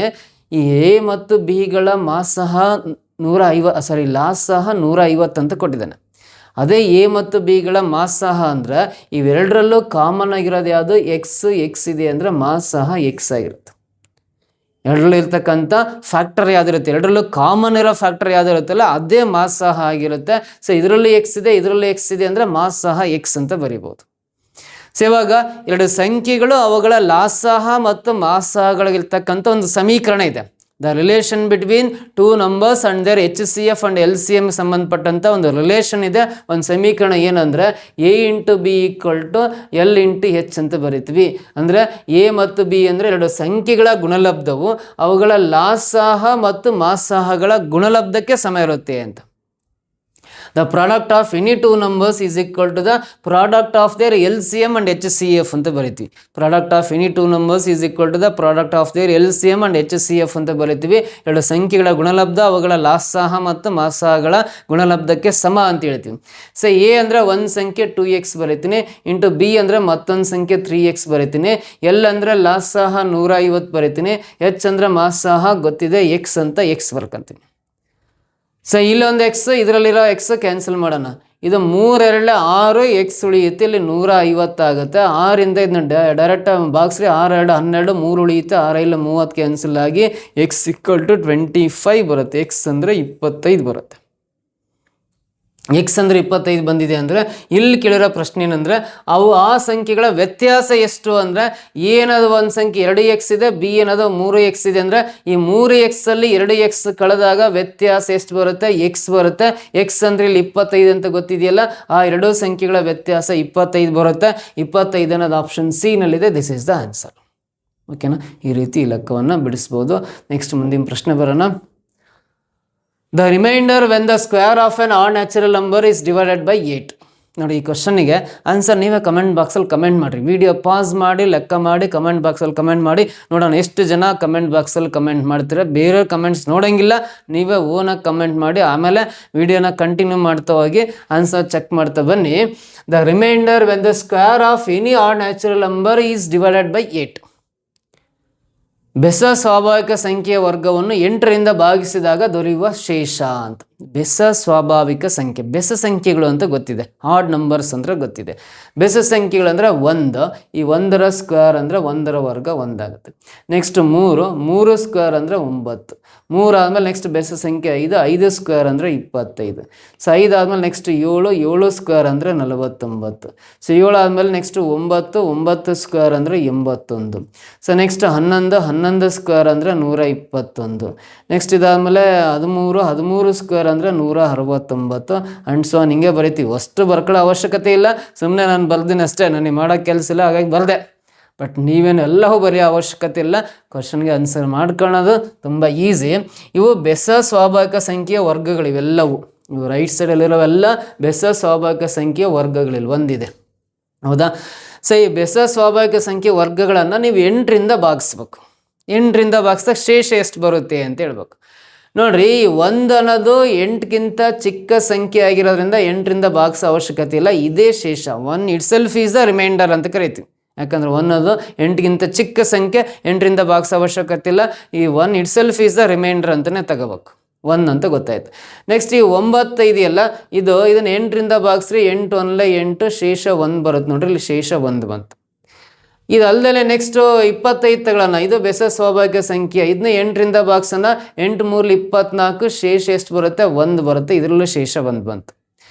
ಈ ಎ ಮತ್ತು ಬಿಗಳ ಮಾಸ್ ಸಹ ಲಾಸ್ ಸಹ 150 ಅಂತ ಕೊಟ್ಟಿದ್ದಾನೆ. ಅದೇ ಎ ಮತ್ತು ಬಿಗಳ ಮಾಸ್ ಸಹ ಅಂದ್ರೆ ಇವೆರಡರಲ್ಲೂ ಕಾಮನ್ ಆಗಿರೋದು ಯಾವುದು, ಎಕ್ಸ್ ಇದೆ ಅಂದರೆ ಮಾಸ್ ಸಹ ಎಕ್ಸ್ ಆಗಿರುತ್ತೆ. ಎರಡರಲ್ಲೂ ಇರ್ತಕ್ಕಂಥ ಫ್ಯಾಕ್ಟರ್ ಯಾವುದಿರುತ್ತೆ, ಎರಡರಲ್ಲೂ ಕಾಮನ್ ಇರೋ ಫ್ಯಾಕ್ಟರ್ ಯಾವುದಿರುತ್ತಲ್ಲ ಅದೇ ಮಾಸ್ ಸಹ ಆಗಿರುತ್ತೆ. ಸೊ ಇದರಲ್ಲಿ ಎಕ್ಸ್ ಇದೆ, ಇದರಲ್ಲಿ ಎಕ್ಸ್ ಇದೆ ಅಂದರೆ ಮಾಸ್ ಸಹ ಎಕ್ಸ್ ಅಂತ ಬರಿಬೋದು. ಸೊ ಇವಾಗ ಎರಡು ಸಂಖ್ಯೆಗಳು ಅವುಗಳ ಲಾಸಹ ಮತ್ತು ಮಾಸಹಗಳಿರ್ತಕ್ಕಂಥ ಒಂದು ಸಮೀಕರಣ ಇದೆ. The relation between two numbers and their HCF and LCM ಸಂಬಂಧಪಟ್ಟಂಥ ಒಂದು ರಿಲೇಷನ್ ಇದೆ, ಒಂದು ಸಮೀಕರಣ. ಏನಂದರೆ A × B = L × H ಅಂತ ಬರಿತೀವಿ. ಅಂದರೆ ಎ ಮತ್ತು ಬಿ ಅಂದರೆ ಎರಡು ಸಂಖ್ಯೆಗಳ ಗುಣಲಬ್ಧವು ಅವುಗಳ ಲಾಸಹ ಮತ್ತು ಮಾಸಹಗಳ ಗುಣಲಬ್ಧಕ್ಕೆ ಸಮ ಇರುತ್ತೆ ಅಂತ. The product of any two numbers is equal to the product of their LCM and HCF ಅಂತ ಬರಿತೀವಿ. Product of any two numbers is equal to the product of their LCM and HCF ಅಂತ ಬರಿತೀವಿ. ಎರಡು ಸಂಖ್ಯೆಗಳ ಗುಣಲಬ್ಧ ಅವುಗಳ ಲಾಸಹ ಮತ್ತು ಮಾಸಹಗಳ ಗುಣಲಬ್ಧಕ್ಕೆ ಸಮ ಅಂತ ಹೇಳ್ತೀವಿ. ಸೊ ಎ ಅಂದರೆ ಒಂದು ಸಂಖ್ಯೆ 2x ಬರಿತೀನಿ, ಇಂಟು ಬಿ ಅಂದರೆ ಮತ್ತೊಂದು ಸಂಖ್ಯೆ 3x ಬರಿತೀನಿ, ಎಲ್ ಅಂದರೆ ಲಾಸಹ 150 ಬರಿತೀನಿ, ಎಚ್ ಅಂದರೆ ಮಾಸಹ ಗೊತ್ತಿದೆ ಎಕ್ಸ್ ಅಂತ ಎಕ್ಸ್ ಬರ್ಕೊಂತೀನಿ. ಸೊ ಇಲ್ಲೊಂದು ಎಕ್ಸ್, ಇದರಲ್ಲಿರೋ ಎಕ್ಸ್ ಕ್ಯಾನ್ಸಲ್ ಮಾಡೋಣ. ಇದು 3 2 6 ಎಕ್ಸ್ ಉಳಿಯುತ್ತೆ, ಇಲ್ಲಿ 150 ಆಗುತ್ತೆ. 6ರಿಂದ ಇದನ್ನ ಡೈರೆಕ್ಟ್ ಬಾಕ್ಸ್ರಿ, 6 2 12, 3 ಉಳಿಯುತ್ತೆ, 6 5 30 ಕ್ಯಾನ್ಸಲ್ ಆಗಿ ಎಕ್ಸ್ = 25 ಬರುತ್ತೆ. ಎಕ್ಸ್ ಅಂದರೆ 25 ಬರುತ್ತೆ. ಎಕ್ಸ್ ಅಂದರೆ 25 ಬಂದಿದೆ ಅಂದರೆ ಇಲ್ಲಿ ಕೇಳಿರೋ ಪ್ರಶ್ನೆ ಏನಂದರೆ ಅವು ಆ ಸಂಖ್ಯೆಗಳ ವ್ಯತ್ಯಾಸ ಎಷ್ಟು ಅಂದರೆ, ಏನದು ಒಂದು ಸಂಖ್ಯೆ 2x ಇದೆ, ಬಿ ಏನದು 3x ಇದೆ ಅಂದರೆ ಈ 3x ಅಲ್ಲಿ 2x ಕಳೆದಾಗ ವ್ಯತ್ಯಾಸ ಎಷ್ಟು ಬರುತ್ತೆ, ಎಕ್ಸ್ ಬರುತ್ತೆ. ಎಕ್ಸ್ ಅಂದರೆ ಇಲ್ಲಿ 25 ಅಂತ ಗೊತ್ತಿದೆಯಲ್ಲ, ಆ ಎರಡೂ ಸಂಖ್ಯೆಗಳ ವ್ಯತ್ಯಾಸ 25 ಬರುತ್ತೆ. 25 ಅನ್ನೋದು ಆಪ್ಷನ್ ಸಿ ನಲ್ಲಿದೆ. This is the answer. ಓಕೆನಾ, ಈ ರೀತಿ ಈ ಲೆಕ್ಕವನ್ನು ಬಿಡಿಸ್ಬೋದು. ನೆಕ್ಸ್ಟ್ ಮುಂದಿನ ಪ್ರಶ್ನೆ ಬರೋಣ. The remainder when the square of an odd natural number is divided by 8. ನೋಡಿ, ಈ ಕ್ವಶನಿಗೆ ಆನ್ಸರ್ ನೀವೇ ಕಮೆಂಟ್ ಬಾಕ್ಸಲ್ಲಿ ಕಮೆಂಟ್ ಮಾಡಿರಿ. ವಿಡಿಯೋ ಪಾಸ್ ಮಾಡಿ ಲೆಕ್ಕ ಮಾಡಿ ಕಮೆಂಟ್ ಬಾಕ್ಸಲ್ಲಿ ಕಮೆಂಟ್ ಮಾಡಿ ನೋಡೋಣ ಎಷ್ಟು ಜನ ಕಮೆಂಟ್ ಬಾಕ್ಸಲ್ಲಿ ಕಮೆಂಟ್ ಮಾಡ್ತೀರ. ಬೇರೆ ಕಮೆಂಟ್ಸ್ ನೋಡೋಂಗಿಲ್ಲ, ನೀವೇ ಓನಾಗಿ ಕಮೆಂಟ್ ಮಾಡಿ ಆಮೇಲೆ ವಿಡಿಯೋನ ಕಂಟಿನ್ಯೂ ಮಾಡ್ತಾ ಹೋಗಿ ಆನ್ಸರ್ ಚೆಕ್ ಮಾಡ್ತಾ ಬನ್ನಿ. The remainder when the square of any odd natural number is divided by 8. ಬೆಸ ಸ್ವಾಭಾವಿಕ ಸಂಖ್ಯೆಯ ವರ್ಗವನ್ನು 8ರಿಂದ ಭಾಗಿಸಿದಾಗ ದೊರೆಯುವ ಶೇಷ ಅಂತ. ಬೆಸ ಸ್ವಾಭಾವಿಕ ಸಂಖ್ಯೆ, ಬೆಸ ಸಂಖ್ಯೆಗಳು ಅಂತ ಗೊತ್ತಿದೆ, ಆಡ್ ನಂಬರ್ಸ್ ಅಂದರೆ ಗೊತ್ತಿದೆ. ಬೆಸ ಸಂಖ್ಯೆಗಳು ಅಂದರೆ 1, ಈ 1ರ ಸ್ಕ್ವೇರ್ ಅಂದರೆ 1ರ ವರ್ಗ 1 ಆಗುತ್ತೆ. ನೆಕ್ಸ್ಟ್ 3 ಸ್ಕ್ವೇರ್ ಅಂದರೆ 9, 3 ಆದಮೇಲೆ ನೆಕ್ಸ್ಟ್ ಬೆಸ ಸಂಖ್ಯೆ 5 ಸ್ಕ್ವೇರ್ ಅಂದರೆ 25. ಸೊ 5 ಆದಮೇಲೆ ನೆಕ್ಸ್ಟ್ 7 ಸ್ಕ್ವೇರ್ ಅಂದರೆ 49. ಸೊ 7 ಆದಮೇಲೆ ನೆಕ್ಸ್ಟ್ 9 ಸ್ಕ್ವೇರ್ ಅಂದರೆ 81. ಸೊ ನೆಕ್ಸ್ಟ್ 11 ಸ್ಕ್ವೇರ್ ಅಂದರೆ 121. ನೆಕ್ಸ್ಟ್ ಇದಾದಮೇಲೆ 13 ಸ್ಕ್ವೇರ್ ಅಂದರೆ 169 ಅಂಡ್ ಸೊ ಹಿಂಗೆ ಬರಿತೀವಿ. ಅಷ್ಟು ಬರ್ಕೊಳ್ಳೋ ಅವಶ್ಯಕತೆ ಇಲ್ಲ, ಸುಮ್ಮನೆ ನಾನು ಬರ್ದಿನಿ ಅಷ್ಟೇ, ನನಗೆ ಮಾಡೋಕ್ಕೆ ಕೆಲಸ ಇಲ್ಲ ಹಾಗಾಗಿ ಬರದೆ. ಬಟ್ ನೀವೇನು ಎಲ್ಲವೂ ಬರೆಯೋ ಅವಶ್ಯಕತೆ ಇಲ್ಲ, ಕ್ವಶನ್ಗೆ ಆನ್ಸರ್ ಮಾಡ್ಕೊಳ್ಳೋದು ತುಂಬ ಈಸಿ. ಇವು ಬೆಸ ಸ್ವಾಭಾವಿಕ ಸಂಖ್ಯೆಯ ವರ್ಗಗಳು, ಇವೆಲ್ಲವು ಇವು ರೈಟ್ ಸೈಡಲ್ಲಿರೋವೆಲ್ಲ ಬೆಸ ಸ್ವಾಭಾವಿಕ ಸಂಖ್ಯೆಯ ವರ್ಗಗಳಿಲ್ಲ ಒಂದಿದೆ, ಹೌದಾ? ಸೊ ಈ ಬೆಸ ಸ್ವಾಭಾವಿಕ ಸಂಖ್ಯೆ ವರ್ಗಗಳನ್ನು ನೀವು 8ರಿಂದ ಭಾಗಿಸ್ಬೇಕು. 8ರಿಂದ ಭಾಗಿಸಿದಾಗ ಶೇಷ ಎಷ್ಟು ಬರುತ್ತೆ ಅಂತ ಹೇಳ್ಬೇಕು. ನೋಡ್ರಿ, 1 ಅನ್ನೋದು 8ಗಿಂತ ಚಿಕ್ಕ ಸಂಖ್ಯೆ ಆಗಿರೋದ್ರಿಂದ 8ರಿಂದ ಭಾಗಿಸೋ ಅವಶ್ಯಕತೆ ಇಲ್ಲ, ಇದೇ ಶೇಷ. 1 ಇಟ್ಸೆಲ್ಫ್ ಈಸ್ ದ ರಿಮೈಂಡರ್ ಅಂತ ಕರಿತೀವಿ. ಯಾಕಂದ್ರೆ 1 ಅದು 8ಗಿಂತ ಚಿಕ್ಕ ಸಂಖ್ಯೆ, 8ರಿಂದ ಭಾಗಿಸೋ ಅವಶ್ಯಕತೆ ಇಲ್ಲ. ಈ 1 ಇಟ್ಸೆಲ್ಫ್ ಈಸ್ ದ ರಿಮೈಂಡರ್ ಅಂತಲೇ ತಗೋಬೇಕು, 1 ಅಂತ ಗೊತ್ತಾಯ್ತು. ನೆಕ್ಸ್ಟ್ ಈ 9 ಇದೆಯಲ್ಲ, ಇದನ್ನು 8ರಿಂದ ಭಾಗಿಸ್ರಿ, 8 1 8, ಶೇಷ 1 ಬರುತ್ತೆ. ನೋಡ್ರಿ, ಇಲ್ಲಿ ಶೇಷ 1 ಬಂತು. ಇದಲ್ಲದೆ ನೆಕ್ಸ್ಟು 25 ತಗೊಳ್ಳೋಣ. ಇದು ಬೆಸ ಸ್ವಾಭಾವಿಕ ಸಂಖ್ಯೆ, ಇದನ್ನ 8ರಿಂದ ಭಾಗಿಸೋಣ. 8 3 24, ಶೇಷ ಎಷ್ಟು ಬರುತ್ತೆ, 1 ಬರುತ್ತೆ. ಇದರಲ್ಲೂ ಶೇಷ 1 ಬಂತು.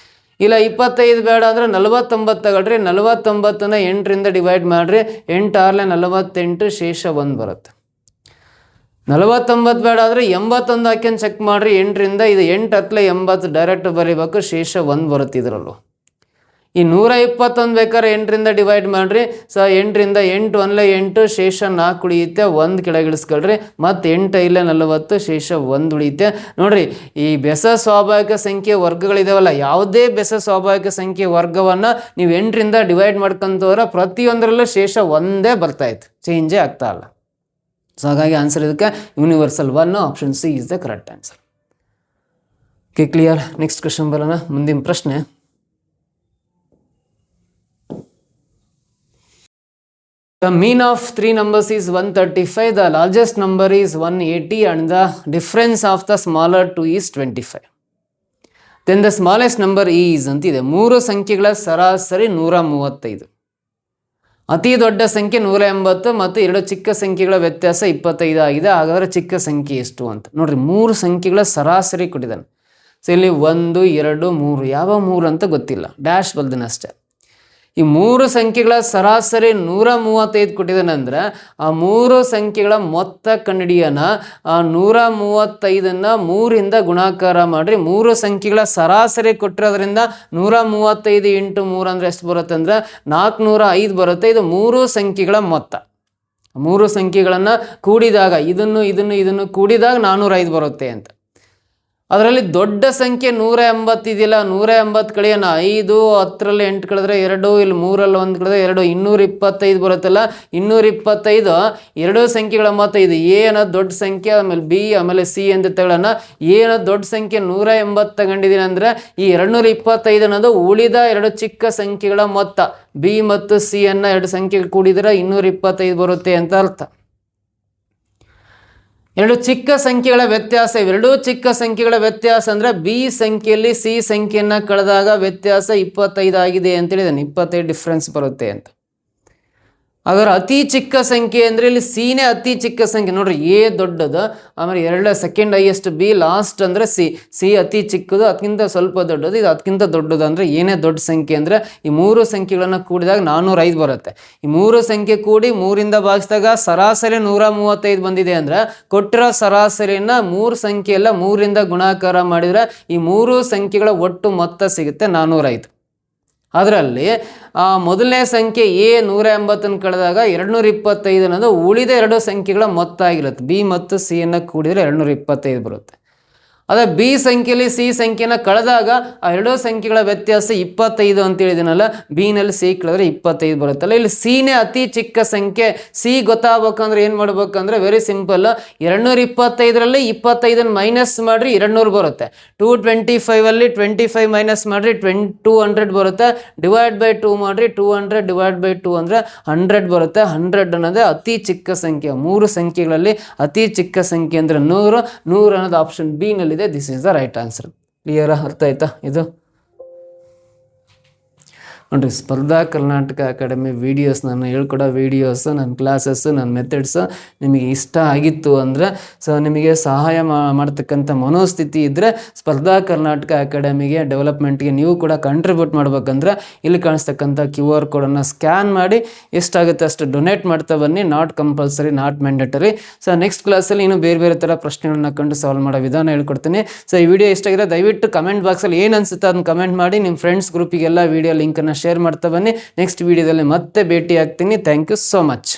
ಇಲ್ಲ 25 ಬೇಡ ಅಂದರೆ 49 ತಗೊಳ್ರಿ. 49ನ 8ರಿಂದ ಡಿವೈಡ್ ಮಾಡಿರಿ, 8 6 48, ಶೇಷ 1 ಬರುತ್ತೆ. 49 ಬೇಡ ಅಂದರೆ 81 ಹಾಕ್ಯಂಡು ಚೆಕ್ ಮಾಡಿರಿ 8ರಿಂದ. ಇದು 8 10 80 ಡೈರೆಕ್ಟ್ ಬರೀಬೇಕು, ಶೇಷ 1 ಬರುತ್ತೆ ಇದರಲ್ಲೂ. ಈ 121 ಬೇಕಾದ್ರೆ 8ರಿಂದ ಡಿವೈಡ್ ಮಾಡಿರಿ. ಸೊ 8ರಿಂದ 8 1 8, ಶೇಷ 4 ಉಳಿಯುತ್ತೆ, 1 ಕೆಳಗಿಳಿಸ್ಕೊಳ್ರಿ. ಮತ್ತು 8 5 40, ಶೇಷ 1 ಉಳಿಯುತ್ತೆ. ನೋಡಿರಿ, ಈ ಬೆಸ ಸ್ವಾಭಾವಿಕ ಸಂಖ್ಯೆ ವರ್ಗಗಳಿದಾವಲ್ಲ, ಯಾವುದೇ ಬೆಸ ಸ್ವಾಭಾವಿಕ ಸಂಖ್ಯೆ ವರ್ಗವನ್ನು ನೀವು 8ರಿಂದ ಡಿವೈಡ್ ಮಾಡ್ಕೊಂತವ್ರೆ ಪ್ರತಿಯೊಂದರಲ್ಲೂ ಶೇಷ 1 ಬರ್ತಾಯಿತ್ತು, ಚೇಂಜೇ ಆಗ್ತಾ ಇಲ್ಲ. ಸೊ ಹಾಗಾಗಿ ಆನ್ಸರ್ ಇದಕ್ಕೆ universal 1, option C is the correct answer. Okay, clear. Next question ಬರೋಣ. ಮುಂದಿನ ಪ್ರಶ್ನೆ, the mean of three numbers is 135, the largest number is 180 and the difference of the smaller two is 25. Then the smallest number is ಅಂತಿದೆ. ಮೂರು ಸಂಖ್ಯೆಗಳ ಸರಾಸರಿ 135. ಅತಿ ದೊಡ್ಡ ಸಂಖ್ಯೆ 180 ಮತ್ತು ಎರಡು ಚಿಕ್ಕ ಸಂಖ್ಯೆಗಳ ವ್ಯತ್ಯಾಸ 25 ಆಗಿದೆ. ಹಾಗಾದರೆ ಚಿಕ್ಕ ಸಂಖ್ಯೆ ಎಷ್ಟು ಅಂತ ನೋಡ್ರಿ. ಮೂರು ಸಂಖ್ಯೆಗಳ ಸರಾಸರಿ ಕೊಟ್ಟಿದ್ದಾನೆ. ಸೊ ಇಲ್ಲಿ 1, 2, 3 ಯಾವ 3 ಅಂತ ಗೊತ್ತಿಲ್ಲ, ಡ್ಯಾಶ್ ಬಲ್ದನ ಅಷ್ಟೇ. ಈ ಮೂರು ಸಂಖ್ಯೆಗಳ ಸರಾಸರಿ 135 ಕೊಟ್ಟಿದ್ದಾನೆ ಅಂದರೆ ಆ ಮೂರು ಸಂಖ್ಯೆಗಳ ಮೊತ್ತ ಕಂಡುಹಿಡಿಯೋಣ. ಆ 135 3ರಿಂದ ಗುಣಾಕಾರ ಮಾಡಿರಿ. ಮೂರು ಸಂಖ್ಯೆಗಳ ಸರಾಸರಿ ಕೊಟ್ಟಿರೋದ್ರಿಂದ 135 × 3 ಅಂದರೆ ಎಷ್ಟು ಬರುತ್ತೆ ಅಂದರೆ 405 ಬರುತ್ತೆ. ಇದು ಮೂರು ಸಂಖ್ಯೆಗಳ ಮೊತ್ತ. ಮೂರು ಸಂಖ್ಯೆಗಳನ್ನು ಕೂಡಿದಾಗ ಇದನ್ನು ಕೂಡಿದಾಗ 405 ಬರುತ್ತೆ ಅಂತ. ಅದರಲ್ಲಿ ದೊಡ್ಡ ಸಂಖ್ಯೆ 180 ಇದೆಯಲ್ಲ, 180 ಕಳೆಯೋಣ. 5, 10ರಲ್ಲಿ 8 ಕಳೆದ್ರೆ 2, ಇಲ್ಲಿ 3ರಲ್ಲಿ 1 ಕಳೆದ್ರೆ 2, 225 ಬರುತ್ತಲ್ಲ. 225 ಎರಡು ಸಂಖ್ಯೆಗಳ ಮೊತ್ತ. ಇದು ಎ ಅನ್ನೋದು ದೊಡ್ಡ ಸಂಖ್ಯೆ, ಆಮೇಲೆ ಬಿ, ಆಮೇಲೆ ಸಿ ಅಂತ ತಗೊಳ್ಳೋಣ. ಎ ಅನ್ನೋದು ದೊಡ್ಡ ಸಂಖ್ಯೆ 180 ತಗೊಂಡಿದ್ದೀನಿ ಅಂದರೆ ಈ 225 ಅನ್ನೋದು ಉಳಿದ ಎರಡು ಚಿಕ್ಕ ಸಂಖ್ಯೆಗಳ ಮೊತ್ತ. ಬಿ ಮತ್ತು ಸಿ ಅನ್ನ ಎರಡು ಸಂಖ್ಯೆಗಳು ಕೂಡಿದರೆ 225 ಬರುತ್ತೆ ಅಂತ ಅರ್ಥ. ಎರಡು ಚಿಕ್ಕ ಸಂಖ್ಯೆಗಳ ವ್ಯತ್ಯಾಸ, ಇವೆರಡೂ ಚಿಕ್ಕ ಸಂಖ್ಯೆಗಳ ವ್ಯತ್ಯಾಸ ಅಂದರೆ ಬಿ ಸಂಖ್ಯೆಯಲ್ಲಿ ಸಿ ಸಂಖ್ಯೆಯನ್ನು ಕಳೆದಾಗ ವ್ಯತ್ಯಾಸ 25 ಆಗಿದೆ ಅಂತೇಳಿದಾನೆ. 25 ಡಿಫ್ರೆನ್ಸ್ ಬರುತ್ತೆ ಅಂತ. ಅದರ ಅತಿ ಚಿಕ್ಕ ಸಂಖ್ಯೆ ಅಂದರೆ ಇಲ್ಲಿ ಸಿನೇ ಅತಿ ಚಿಕ್ಕ ಸಂಖ್ಯೆ ನೋಡ್ರಿ. ಎ ದೊಡ್ಡದು, ಆಮೇಲೆ ಸೆಕೆಂಡ್ ಹೈಯೆಸ್ಟ್ ಬಿ, ಲಾಸ್ಟ್ ಅಂದರೆ ಸಿ ಅತಿ ಚಿಕ್ಕದು, ಅದಕ್ಕಿಂತ ಸ್ವಲ್ಪ ದೊಡ್ಡದು, ಇದು ಅದಕ್ಕಿಂತ ದೊಡ್ಡದು. ಅಂದರೆ ಏನೇ ದೊಡ್ಡ ಸಂಖ್ಯೆ ಅಂದರೆ ಈ ಮೂರು ಸಂಖ್ಯೆಗಳನ್ನು ಕೂಡಿದಾಗ 405 ಬರುತ್ತೆ. ಈ ಮೂರು ಸಂಖ್ಯೆ ಕೂಡಿ 3ರಿಂದ ಭಾಗಿಸಿದಾಗ ಸರಾಸರಿ 135 ಬಂದಿದೆ ಅಂದರೆ ಕೊಟ್ಟಿರೋ ಸರಾಸರಿನ ಮೂರು ಸಂಖ್ಯೆಯಲ್ಲ 3ರಿಂದ ಗುಣಾಕಾರ ಮಾಡಿದರೆ ಈ ಮೂರು ಸಂಖ್ಯೆಗಳ ಒಟ್ಟು ಮೊತ್ತ ಸಿಗುತ್ತೆ 405. ಅದರಲ್ಲಿ ಮೊದಲನೇ ಸಂಖ್ಯೆ ಎ 180 ಕಳೆದಾಗ 225 ಅನ್ನೋದು ಉಳಿದ ಎರಡು ಸಂಖ್ಯೆಗಳ ಮೊತ್ತ ಆಗಿರುತ್ತೆ. ಬಿ ಮತ್ತು ಸಿ ಅನ್ನು ಕೂಡಿದರೆ 225 ಬರುತ್ತೆ. ಅದೇ ಬಿ ಸಂಖ್ಯೆಯಲ್ಲಿ ಸಿ ಸಂಖ್ಯೆನ ಕಳೆದಾಗ ಆ ಎರಡೂ ಸಂಖ್ಯೆಗಳ ವ್ಯತ್ಯಾಸ 25 ಅಂತ ಹೇಳಿದನಲ್ಲ. ಬಿನಲ್ಲಿ ಸಿ ಕಳೆದ್ರೆ 25 ಬರುತ್ತಲ್ಲ. ಇಲ್ಲಿ ಸಿನೇ ಅತಿ ಚಿಕ್ಕ ಸಂಖ್ಯೆ. ಸಿ ಗೊತ್ತಾಗಬೇಕಂದ್ರೆ ಏನು ಮಾಡ್ಬೇಕಂದ್ರೆ ವೆರಿ ಸಿಂಪಲ್. 225ರಲ್ಲಿ 25 ಮೈನಸ್ ಮಾಡಿರಿ 200 ಬರುತ್ತೆ. 225ಅಲ್ಲಿ 25 ಮೈನಸ್ ಮಾಡಿರಿ 200 ಬರುತ್ತೆ. ಡಿವೈಡ್ ಬೈ 2 ಮಾಡಿರಿ 200 ಡಿವೈಡ್ ಬೈ 2 ಅಂದರೆ 100 ಬರುತ್ತೆ. 100 ಅನ್ನೋದೇ ಅತಿ ಚಿಕ್ಕ ಸಂಖ್ಯೆ. ಮೂರು ಸಂಖ್ಯೆಗಳಲ್ಲಿ ಅತಿ ಚಿಕ್ಕ ಸಂಖ್ಯೆ ಅಂದರೆ 100 ಅನ್ನೋದು ಆಪ್ಷನ್ ಬಿ ನಲ್ಲಿ. This is the right answer. Clear? ಅರ್ಥ ಆಯ್ತಾ? ಇದು ನೋಡ್ರಿ, ಸ್ಪರ್ಧಾ ಕರ್ನಾಟಕ ಅಕಾಡೆಮಿ ವೀಡಿಯೋಸ್, ನಾನು ಹೇಳ್ಕೊಡೋ ವೀಡಿಯೋಸ್, ನನ್ನ ಕ್ಲಾಸಸ್ಸು, ನನ್ನ ಮೆಥಡ್ಸು ನಿಮಗೆ ಇಷ್ಟ ಆಗಿತ್ತು ಅಂದರೆ ನಿಮಗೆ ಸಹಾಯ ಮಾಡ್ತಕ್ಕಂಥ ಮನೋಸ್ಥಿತಿ ಇದ್ದರೆ ಸ್ಪರ್ಧಾ ಕರ್ನಾಟಕ ಅಕಾಡೆಮಿಗೆ ಡೆವಲಪ್ಮೆಂಟ್ಗೆ ನೀವು ಕೂಡ ಕಾಂಟ್ರಿಬ್ಯೂಟ್ ಮಾಡ್ಬೇಕಂದ್ರೆ ಇಲ್ಲಿ ಕಾಣಿಸ್ತಕ್ಕಂಥ QR ಕೋಡನ್ನು ಸ್ಕ್ಯಾನ್ ಮಾಡಿ ಎಷ್ಟಾಗುತ್ತೆ ಅಷ್ಟು ಡೊನೇಟ್ ಮಾಡ್ತಾ ಬನ್ನಿ. Not compulsory, not mandatory. Next ಕ್ಲಾಸಲ್ಲಿ ಇನ್ನೂ ಬೇರೆ ಥರ ಪ್ರಶ್ನೆಗಳನ್ನ ಕಂಡು ಸಾಲ್ವ್ ಮಾಡೋ ವಿಧಾನ ಹೇಳ್ಕೊಡ್ತೀನಿ. ಈ ವಿಡಿಯೋ ಇಷ್ಟ ಆಗಿದೆ ದಯವಿಟ್ಟು ಕಮೆಂಟ್ ಬಾಕ್ಸಲ್ಲಿ ಏನು ಅನಿಸುತ್ತೆ ಅದನ್ನು ಕಮೆಂಟ್ ಮಾಡಿ. ನಿಮ್ಮ ಫ್ರೆಂಡ್ಸ್ ಗ್ರೂಪಿಗೆಲ್ಲ ವಿಡಿಯೋ ಲಿಂಕನ್ನು ಶೇರ್ ಮಾಡ್ತಾ ಬನ್ನಿ. ನೆಕ್ಸ್ಟ್ ವಿಡಿಯೋದಲ್ಲಿ ಮತ್ತೆ ಭೇಟಿ ಆಗ್ತೀನಿ. Thank you so much.